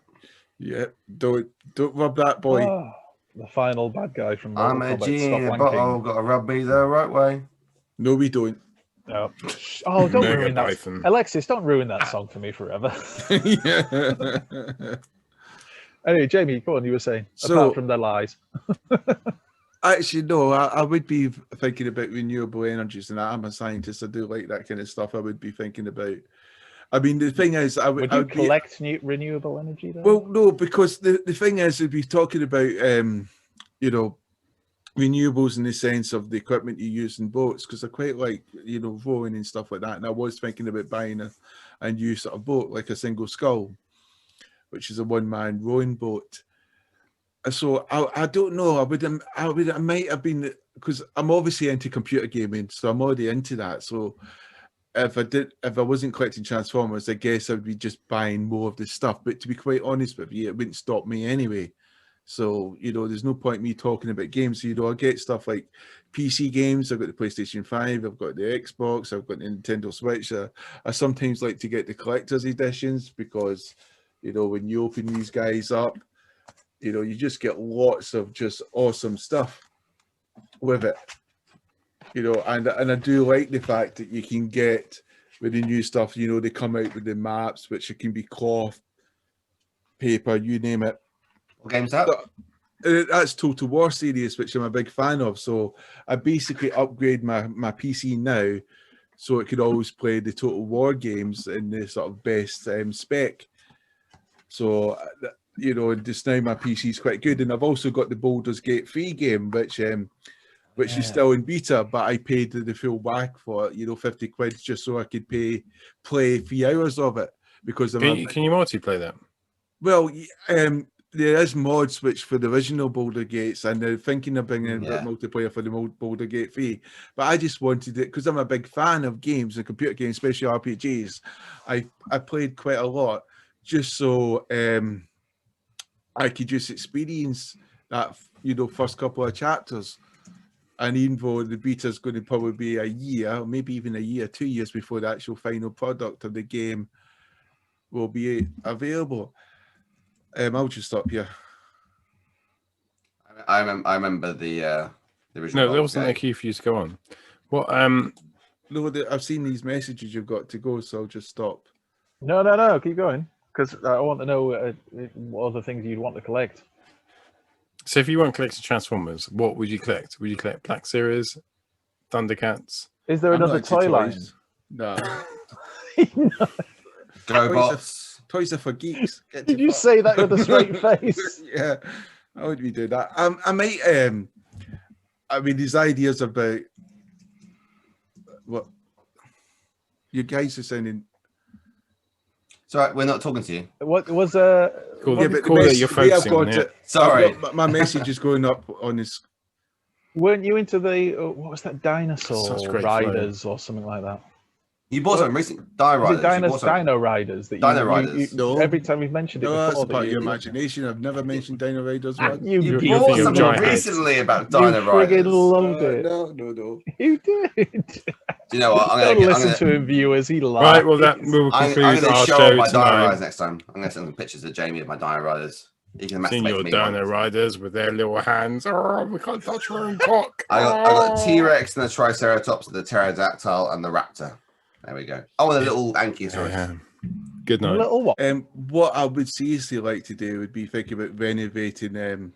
Yeah. Don't rub that, boy. Oh, the final bad guy from I'm Mortal a Kombat. genie Stop in a wanking. bottle. Got to rub me the right way. No, we don't. No. Oh, don't Mega ruin that. Python. Alexis, don't ruin that song for me forever. Yeah. Anyway, Jamie, go on. You were saying So- apart from their lies. Actually, no, I would be thinking about renewable energies, and I'm a scientist. I do like that kind of stuff. I would be thinking about. I mean, the thing is, Would you collect renewable energy? Though? Well, no, because the thing is, we'd be talking about, you know, renewables in the sense of the equipment you use in boats, because I quite like, you know, rowing and stuff like that. And I was thinking about buying a new sort of boat, like a single scull, which is a one-man rowing boat. So I don't know. I might have been, because I'm obviously into computer gaming, so I'm already into that. So if I wasn't collecting Transformers, I guess I would be just buying more of this stuff. But to be quite honest with you, it wouldn't stop me anyway. So, you know, there's no point me talking about games. You know, I get stuff like PC games. I've got the PlayStation 5, I've got the Xbox, I've got the Nintendo Switch. I sometimes like to get the collector's editions because, you know, when you open these guys up, you know, you just get lots of just awesome stuff with it. You know, and I do like the fact that you can get with the new stuff, you know, they come out with the maps, which it can be cloth, paper, you name it. What game's that? That's Total War series, which I'm a big fan of. So I basically upgrade my PC now so it could always play the Total War games in the sort of best spec. So, you know, just now my PC is quite good. And I've also got the Baldur's Gate 3 game, which is still in beta, but I paid the full whack for it, you know, 50 quid just so I could play 3 hours of it. Because can you multiplayer that? Well, there is mods which for the original Boulder Gates, and they're thinking of bringing in multiplayer for the Boulder Gate 3. But I just wanted it because I'm a big fan of games and computer games, especially RPGs. I played quite a lot just so I could just experience that, you know, first couple of chapters. And even though the beta is going to probably be a year, maybe even a year, 2 years before the actual final product of the game will be available. I'll just stop here. I remember the original. No, there wasn't a key for you to go on. What? No, I've seen these messages you've got to go, so I'll just stop. No, keep going, because I want to know what other things you'd want to collect. So if you weren't collecting Transformers, what would you collect? Would you collect Black Series, Thundercats? Is there another toy line? No. GoBots. Toys are for geeks. Did you say that with a straight face? Yeah, how would we do that? I might. I mean, these ideas about what you guys are sounding. Sorry, we're not talking to you. What was Cool, yeah, but you're focusing on it. Sorry, my message is going up on this. Weren't you into the what was that, dinosaur riders flow. or something like that? You bought some recent Dino Riders. Dino Riders. That Dino Riders. No. Every time we've mentioned it No, before. that's part of your imagination. I've never mentioned Dino Riders once. You bought something recently about Dino Riders. You loved it. No. You did. Do you know what? Don't listen to him, viewers. He lies. Right, well, that will conclude I'm going our to show show my Dino tonight. Riders next time. I'm going to send some pictures of Jamie of my Dino Riders. You can Seeing your Dino Riders with their little hands. Oh, we can't touch our own cock. I got T-Rex and the Triceratops, the Pterodactyl and the Raptor. There we go. Oh, and a little Ankylosaurus. Yeah. Good night. Little what? What I would seriously like to do would be thinking about renovating.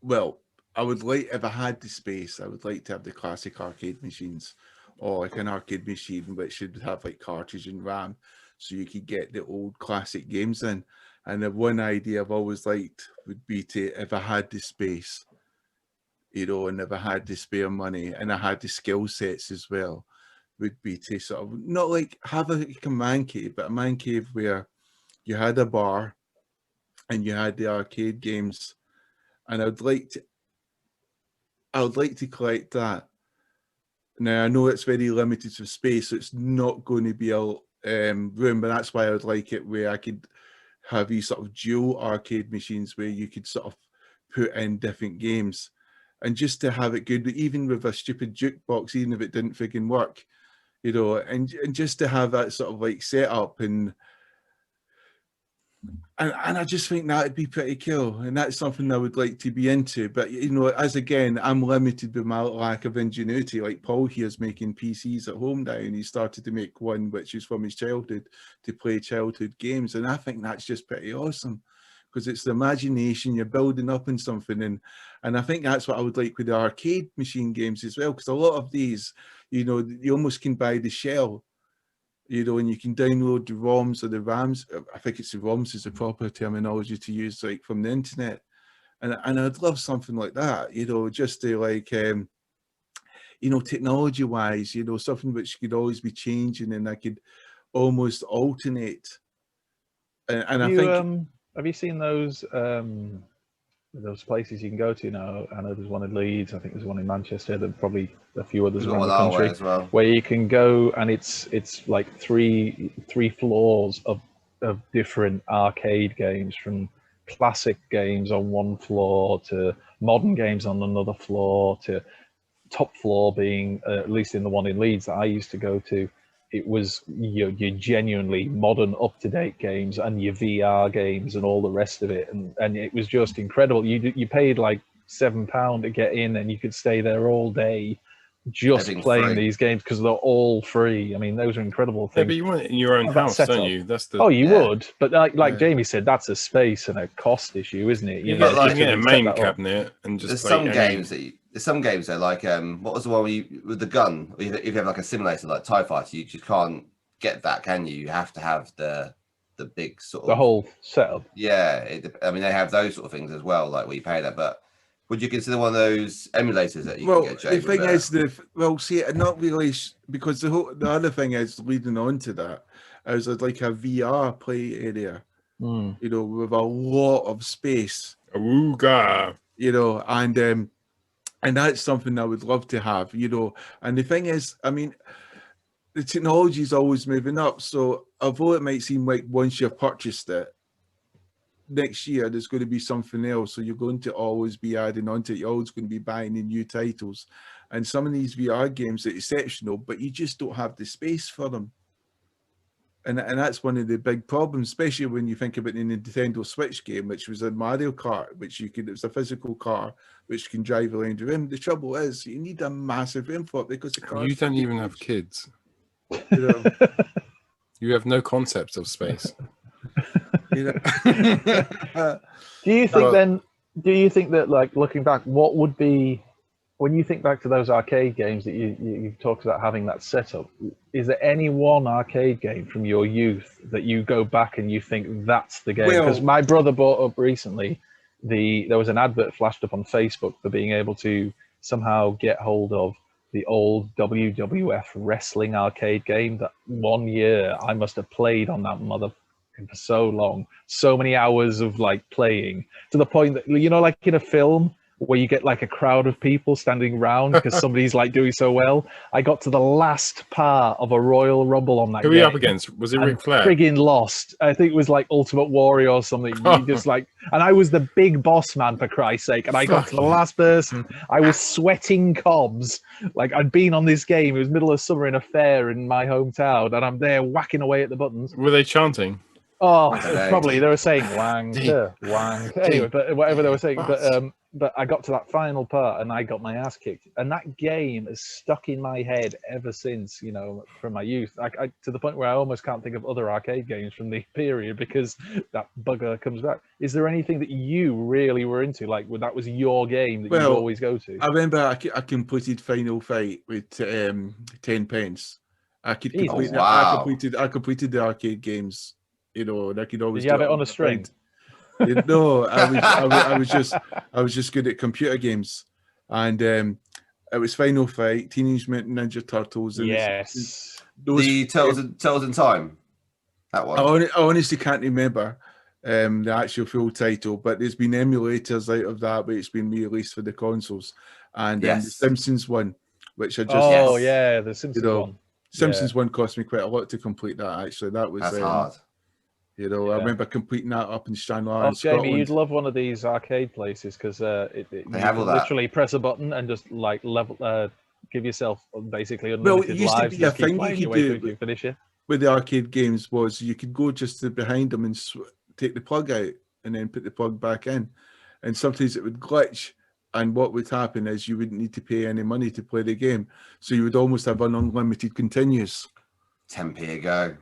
Well, I would like, if I had the space, I would like to have the classic arcade machines, or like an arcade machine which should have like cartridge and RAM, so you could get the old classic games in. And the one idea I've always liked would be to, if I had the space, you know, and if I had the spare money and I had the skill sets as well, would be to sort of not like have a man cave, but a man cave where you had a bar and you had the arcade games. And I would like to collect that. Now I know it's very limited to space, so it's not going to be a room, but that's why I would like it where I could have these sort of dual arcade machines where you could sort of put in different games, and just to have it good, even with a stupid jukebox, even if it didn't friggin' work, you know, and just to have that sort of like setup and I just think that'd be pretty cool, and that's something I would like to be into. But you know, as again, I'm limited by my lack of ingenuity. Like Paul here is making PCs at home now, and he started to make one which is from his childhood to play childhood games, and I think that's just pretty awesome because it's the imagination, you're building up in something, and I think that's what I would like with the arcade machine games as well, because a lot of these, you know, you almost can buy the shell. You know, and you can download the ROMs or the RAMs. I think it's the ROMs is the proper terminology to use, like from the internet. And I'd love something like that, you know, just to like, you know, technology wise, you know, something which could always be changing and I could almost alternate. And I think, have you seen those places you can go to now? I know there's one in Leeds, I think there's one in Manchester, there's probably a few others around the country as well, where you can go and it's like three floors of different arcade games, from classic games on one floor to modern games on another floor, to top floor being, at least in the one in Leeds that I used to go to, it was your genuinely modern, up-to-date games and your VR games and all the rest of it, and it was just incredible. You paid like £7 to get in, and you could stay there all day, just playing these games because they're all free. I mean, those are incredible things. Yeah, but you want it in your own house, don't you? That's the. Oh, you would, but like Jamie said, that's a space and a cost issue, isn't it? You know, get a main cabinet and just. There's some games that. There's some games that like what was the one where you with the gun? If you have like a simulator like TIE Fighter, you just can't get that, can you? You have to have the big sort of the whole setup. Yeah, I mean they have those sort of things as well, like where you pay that. But would you consider one of those emulators that you can get? The thing is, see, not really, because the other thing is leading on to that is like a VR play area, you know, with a lot of space. Awooga. You know, and that's something I would love to have, you know. And the thing is, I mean, the technology is always moving up. So although it might seem like once you've purchased it, next year there's going to be something else. So you're going to always be adding on to it. You're always going to be buying the new titles. And some of these VR games are exceptional, but you just don't have the space for them. And that's one of the big problems, especially when you think about the Nintendo Switch game, which was a Mario Kart, which it was a physical car which can drive around the rim. The trouble is, you need a massive rim for it because the car. You don't even have kids. You know? You have no concept of space. You know? Do you think that, like, looking back, what would be, when you think back to those arcade games that you talked about having that setup, is there any one arcade game from your youth that you go back and you think that's the game? Because my brother bought up recently, there was an advert flashed up on Facebook for being able to somehow get hold of the old WWF wrestling arcade game that one year I must have played on that mother for so long, so many hours of like playing, to the point that, you know, like in a film where you get like a crowd of people standing around because somebody's like doing so well. I got to the last part of a Royal Rumble on that game. Who were you up against? Was it Ric Flair? Friggin' lost. I think it was like Ultimate Warrior or something. You just like, and I was the big boss man, for Christ's sake, and I got to the last person. I was sweating cobs. Like, I'd been on this game. It was middle of summer in a fair in my hometown, and I'm there whacking away at the buttons. Were they chanting? Oh, probably. They were saying wank, wank. Anyway, but whatever they were saying. But I got to that final part and I got my ass kicked. And that game has stuck in my head ever since, you know, from my youth. I to the point where I almost can't think of other arcade games from the period because that bugger comes back. Is there anything that you really were into? Like, that was your game that you always go to? I remember I completed Final Fight with 10 pence. I completed the arcade games. You know, and I could always. Did you have it on a string? No, I was just good at computer games, and it was Final Fight, Teenage Mutant Ninja Turtles. And yes, the Turtles in Time. That one. I honestly can't remember the actual full title, but there's been emulators out of that, but it's been released for the consoles, and the Simpsons one, which I just the Simpsons one. Simpsons one cost me quite a lot to complete that. Actually, that was that's hard. You know, I remember completing that up in Stranraer in Jamie, Scotland. you'd love one of these arcade places because you have all can that. literally press a button and just like give yourself basically Well, unlimited it used to lives. be a Just keep thing playing you your could way do through till you finish it. with the arcade games was you could go just to behind them and take the plug out and then put the plug back in. And sometimes it would glitch. And what would happen is you wouldn't need to pay any money to play the game. So you would almost have an unlimited continuous. 10p a go.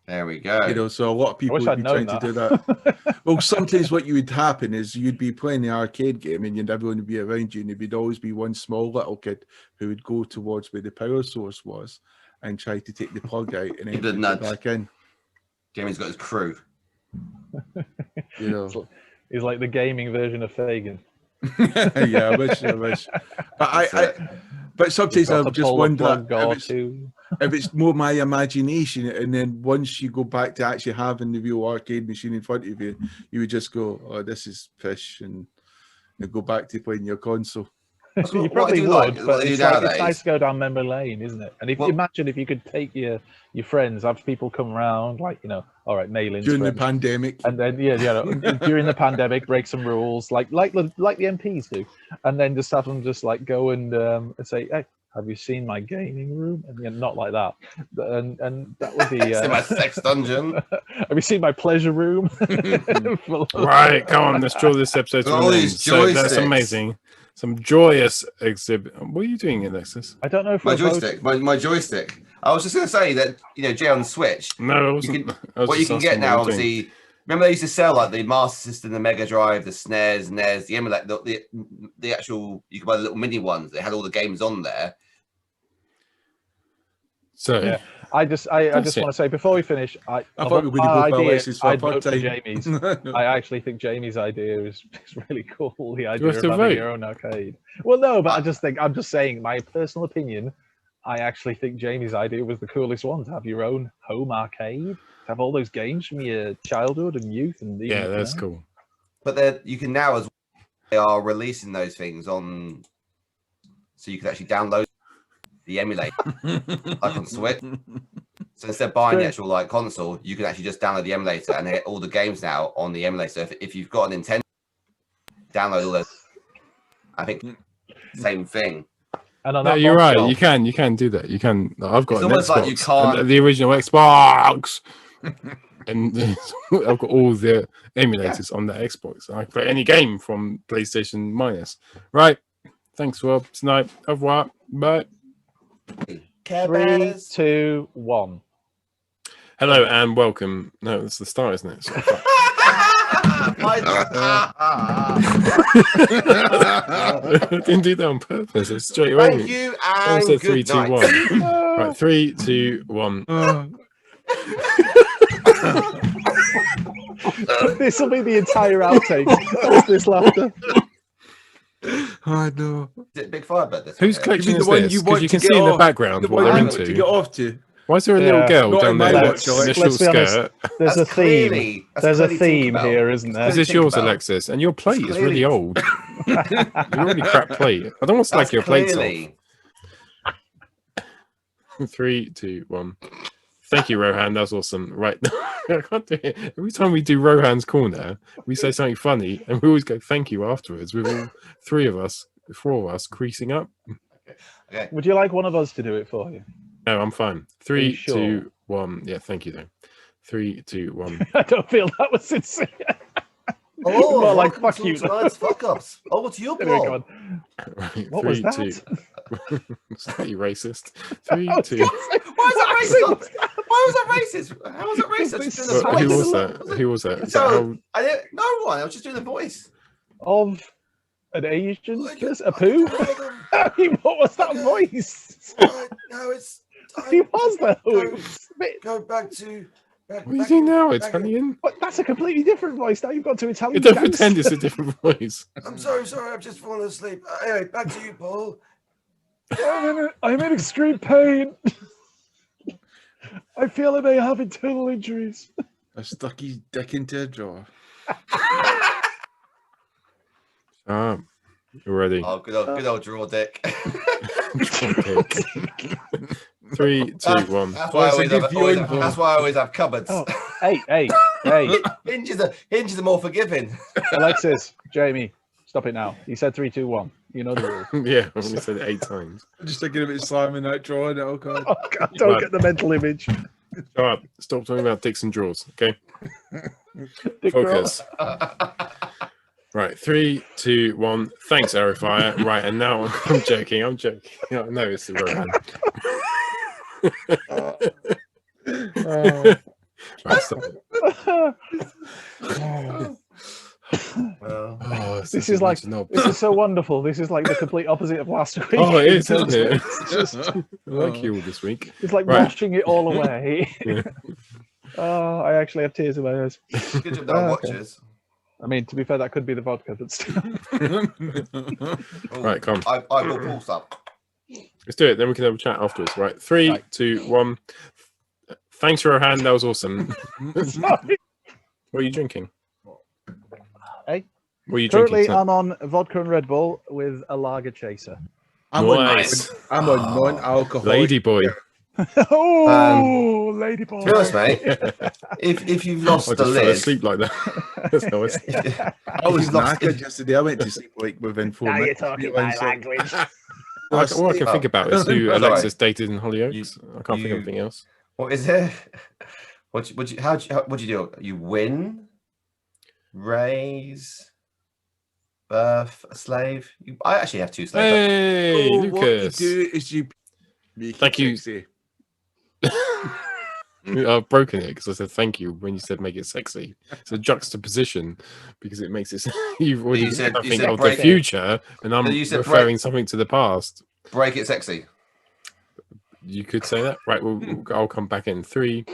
There we go. You know, so a lot of people would be trying to do that. Well, sometimes what you would happen is you'd be playing the arcade game and everyone would be around you, and there'd always be one small little kid who would go towards where the power source was and try to take the plug out and then put it back in. Jamie's got his crew. You know, he's like the gaming version of Fagin. Yeah, I wish. But sometimes I just wonder if it's more my imagination, and then once you go back to actually having the real arcade machine in front of you, you would just go, "Oh, this is fish," and go back to playing your console. You probably would, but it's nice to go down memory lane, isn't it? And if imagine if you could take your friends, have people come around, like, you know, all right, Malin's during friends, the pandemic, and then during the pandemic, break some rules, like the MPs do, and then just have them just like go and say, hey, have you seen my gaming room? And not like that, and that would be my sex dungeon. Have you seen my pleasure room? Right, come on, let's draw this episode to an end. So that's amazing. Some joyous exhibit. What are you doing, Alexis? I don't know if my joystick. My joystick. I was just going to say that, you know, Jay on Switch. No, what you can get now, obviously. Remember they used to sell like the Master System, the Mega Drive, the SNES, NES, the emulate, the actual. You could buy the little mini ones. They had all the games on there. So yeah. I just want to say before we finish, I thought we were going to go for Jamie's. I actually think Jamie's idea is really cool. The idea of having your own arcade. Well, no, but I'm just saying my personal opinion. I actually think Jamie's idea was the coolest one, to have your own home arcade, to have all those games from your childhood and youth. And yeah, that's cool. But you can now, as well, they are releasing those things on, so you can actually download the emulator like on Switch. So instead of buying the actual like console, you can actually just download the emulator and get all the games now on the emulator. So if you've got a Nintendo, download all those. I think same thing. And no, you're right. You can do that. You can. I've got an Xbox, like you can't... the original Xbox, and I've got all the emulators on that Xbox. I can play any game from PlayStation minus. Right. Thanks for tonight. Au revoir. Bye. 3, 2, 1. Hello and welcome. No, it's the start, isn't it? I didn't do that on purpose. It's straight away. Thank you and good 3, 2, 1. Right, 3, 2, 1. This will be the entire outtake. This laughter. I know. Is it Big Firebird? Whose collection is this? Because you can see in the background what they're into. To get off to. Why is there a little girl down there with a initial skirt? There's a theme. There's a theme here, isn't there? Is this yours, Alexis? And your plate is really old. You're really crap plate. I don't want to slag your plates off. 3, 2, 1. Thank you, Rohan. That was awesome. Right. I can't do it. Every time we do Rohan's Corner, we say something funny and we always go thank you afterwards with all 4 of us creasing up. Okay. Would you like one of us to do it for you? No, I'm fine. 3, 2, 1. Yeah, thank you, though. 3, 2, 1. I don't feel that was sincere. Oh, more like fuck you. Tonight's fuck ups. Oh, what's your ball? Right, what 3, was that? 2. Slightly racist. 3, 2. Why is that racist? Why was that racist? How was that racist? Just doing the voice. Who was that? Who was that? So, I didn't. No one. I was just doing the voice of an Asian, a poo. I mean, what was that voice? No, it's. Who was that? Go back to. What are you doing now? Italian? But that's a completely different voice. Now you've got to Italian. You don't pretend it's a different voice. I'm sorry. I've just fallen asleep. Anyway, back to you, Paul. I'm in extreme pain. I feel I may have internal injuries. I stuck his dick into a drawer. You're ready. Oh, good old drawer dick. 3, 2, 1. That's why I always have cupboards. Oh. Hey. Hinges are more forgiving. Alexis, Jamie, stop it now. He said 3, 2, 1. You know the rules. Yeah, I said it 8 times. I'm just thinking of it slamming that drawing. Oh god. Oh god, don't get the mental image. All right, stop talking about dicks and drawers. Okay. Dick Focus. Right, 3, 2, 1. Thanks, Aerofyre. Right, and now I'm joking. I know it's the Rohan. Right, stop it. This is so wonderful. This is like the complete opposite of last week. Oh, it is, isn't it? It's just like you all this week. It's like washing it all away. Yeah. Oh, I actually have tears in my eyes. Good job that watches. I mean, to be fair, that could be the vodka, but still. Right, come. I will pull some. Let's do it. Then we can have a chat afterwards. Right, 3, 2, 1. Thanks, Rohan. That was awesome. What are you drinking? Hey. What are you Currently, drinking? I'm on vodka and Red Bull with a lager chaser. I'm nice. on non-alcoholic. Lady boy. Oh, lady boy. To be honest, mate, if you've lost the lid, asleep like that. That's how I was knackered yesterday. I went to sleep like within 4 minutes. Now you're talking my language. All I can think about is who Alexis dated in Hollyoaks. I can't think of anything else. What is it? What do you do? You win, raise, birth a slave. I actually have 2 slaves. Hey, Lucas. What you do is you. Thank you. I've broken it because I said thank you when you said make it sexy. It's a juxtaposition because it makes it. You've already said something of the future, and I'm referring something to the past. Break it sexy. You could say that, right? I'll come back in 3.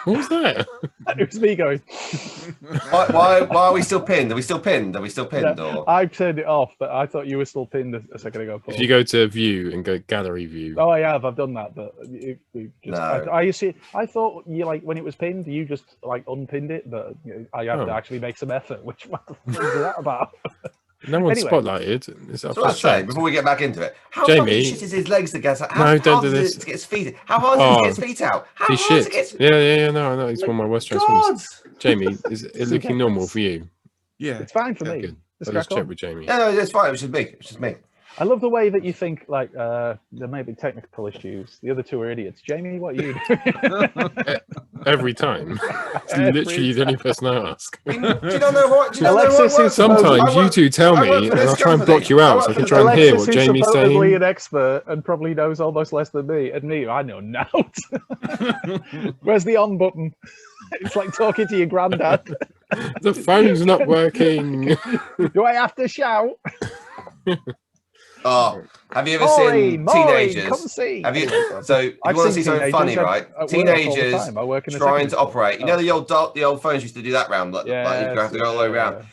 What was that? It was me going. Why are we still pinned? Are we still pinned? Yeah, or? I turned it off, but I thought you were still pinned a second ago. Paul. If you go to view and go gallery view. Oh, I have. I've done that, but no. I thought you like when it was pinned, you just like unpinned it, but I have to actually make some effort. Which what the fuck is that about? No one's spotlighted. It's so let's say before we get back into it, how Jamie, shit is his legs to get out? No, don't do this. To get his feet. How hard is it to get his feet out? How hard shit. is it to get Yeah. No. It's one of my worst transformers. Jamie, is it looking normal for you? Yeah, it's fine for me. Good. I'll just check with Jamie. No, it's fine. It's just me. I love the way that you think like there may be technical issues. The other 2 are idiots. Jamie, what are you doing? Every time. It's literally the only person I ask. Do you not know what? Sometimes you 2 tell me, and I'll try and block you out so I can try and hear what Jamie's saying. Supposedly an expert and probably knows almost less than me. And me, I know nout. Where's the on button? It's like talking to your granddad. The phone's not working. Do I have to shout? Oh, have you ever seen teenagers? Come see. Have you? So if you want to see something funny, right? Teenagers trying to operate. You know the old phones used to do that round, like you have to go all the way around. Yeah.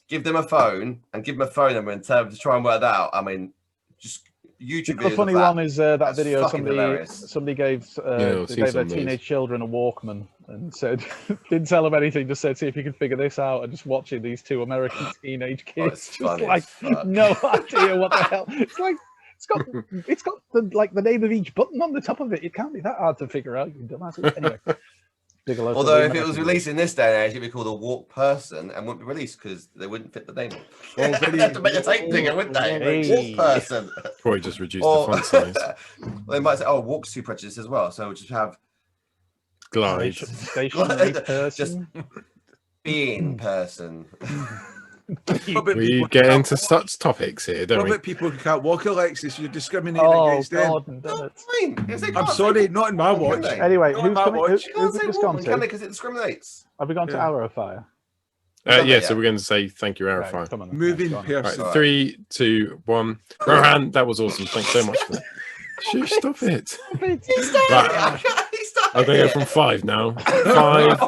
Give them a phone and give them a phone number and tell them to try and work that out. I mean, just YouTube. The funny one is that video somebody gave their teenage children a Walkman and said, didn't tell them anything, just said, see if you can figure this out, and just watching these 2 American teenage kids just like no idea what the hell. It's like it's got the name of each button on the top of it. It can't be that hard to figure out. You dumbass. Anyway. Although if it was released in this day and age, it'd be called a walk person and wouldn't be released because they wouldn't fit the name. Well, they'd have to make a tape thing, wouldn't they? Walk person. Probably just reduce the font size. They might say, "Oh, walk's too prejudiced as well." So we'll just have glide, stationary person, just being person. We get into such topics here, don't we? What about people who can't walk, Alexis? You're discriminating against them. I'm sorry, not in my watch. Anyway, who's gone to? Because it discriminates. Have we gone to Aerofyre? Yeah, so we're going to say thank you, Aerofyre. Come on. Moving person. Right, 3, 2, 1. Rohan, that was awesome. Thanks so much for that. Shush, stop it. Right. I'm going to go from 5 now. 5,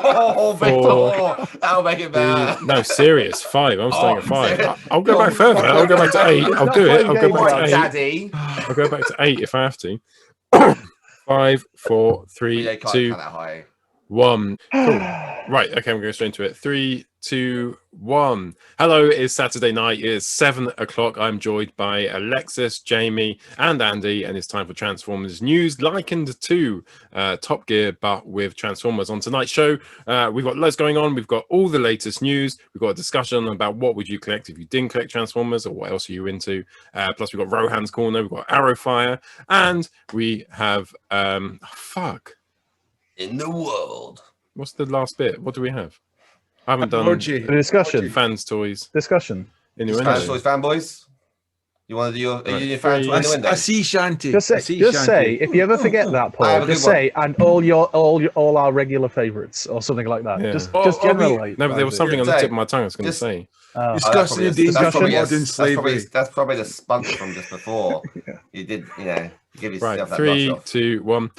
4. That'll make it better. No, serious. 5. I'm staying at 5. I'll go back further. I'll go back to 8. I'll do it. I'll go back to 8. Daddy. I'll go back to 8 if I have to. 5, 4, 3, 2, 1. Cool. Right. Okay, I'm going straight into it. 3, 2, 1. Hello, it's Saturday night. It's 7 o'clock. I'm joined by Alexis, Jamie, and Andy, and it's time for Transformers news, likened to Top Gear, but with Transformers. On tonight's show, we've got loads going on. We've got all the latest news. We've got a discussion about what would you collect if you didn't collect Transformers, or what else are you into. Plus, we've got Rohan's Corner. We've got Aerofyre, and we have fuck in the world. What's the last bit? What do we have? I haven't done the discussion. Fans toys. Discussion. Fans toys, fanboys. You want to do your? Are you fan toy in the window? I see Shanty. Just say if you ever forget that, Paul. Just say and all our regular favourites or something like that. Yeah. Just generally. No, but there was something on the tip of my tongue I was going to say. Discussing the dangers of modern slavery. That's probably the spunk from just before. You did, give yourself right, that 3, 2, 1.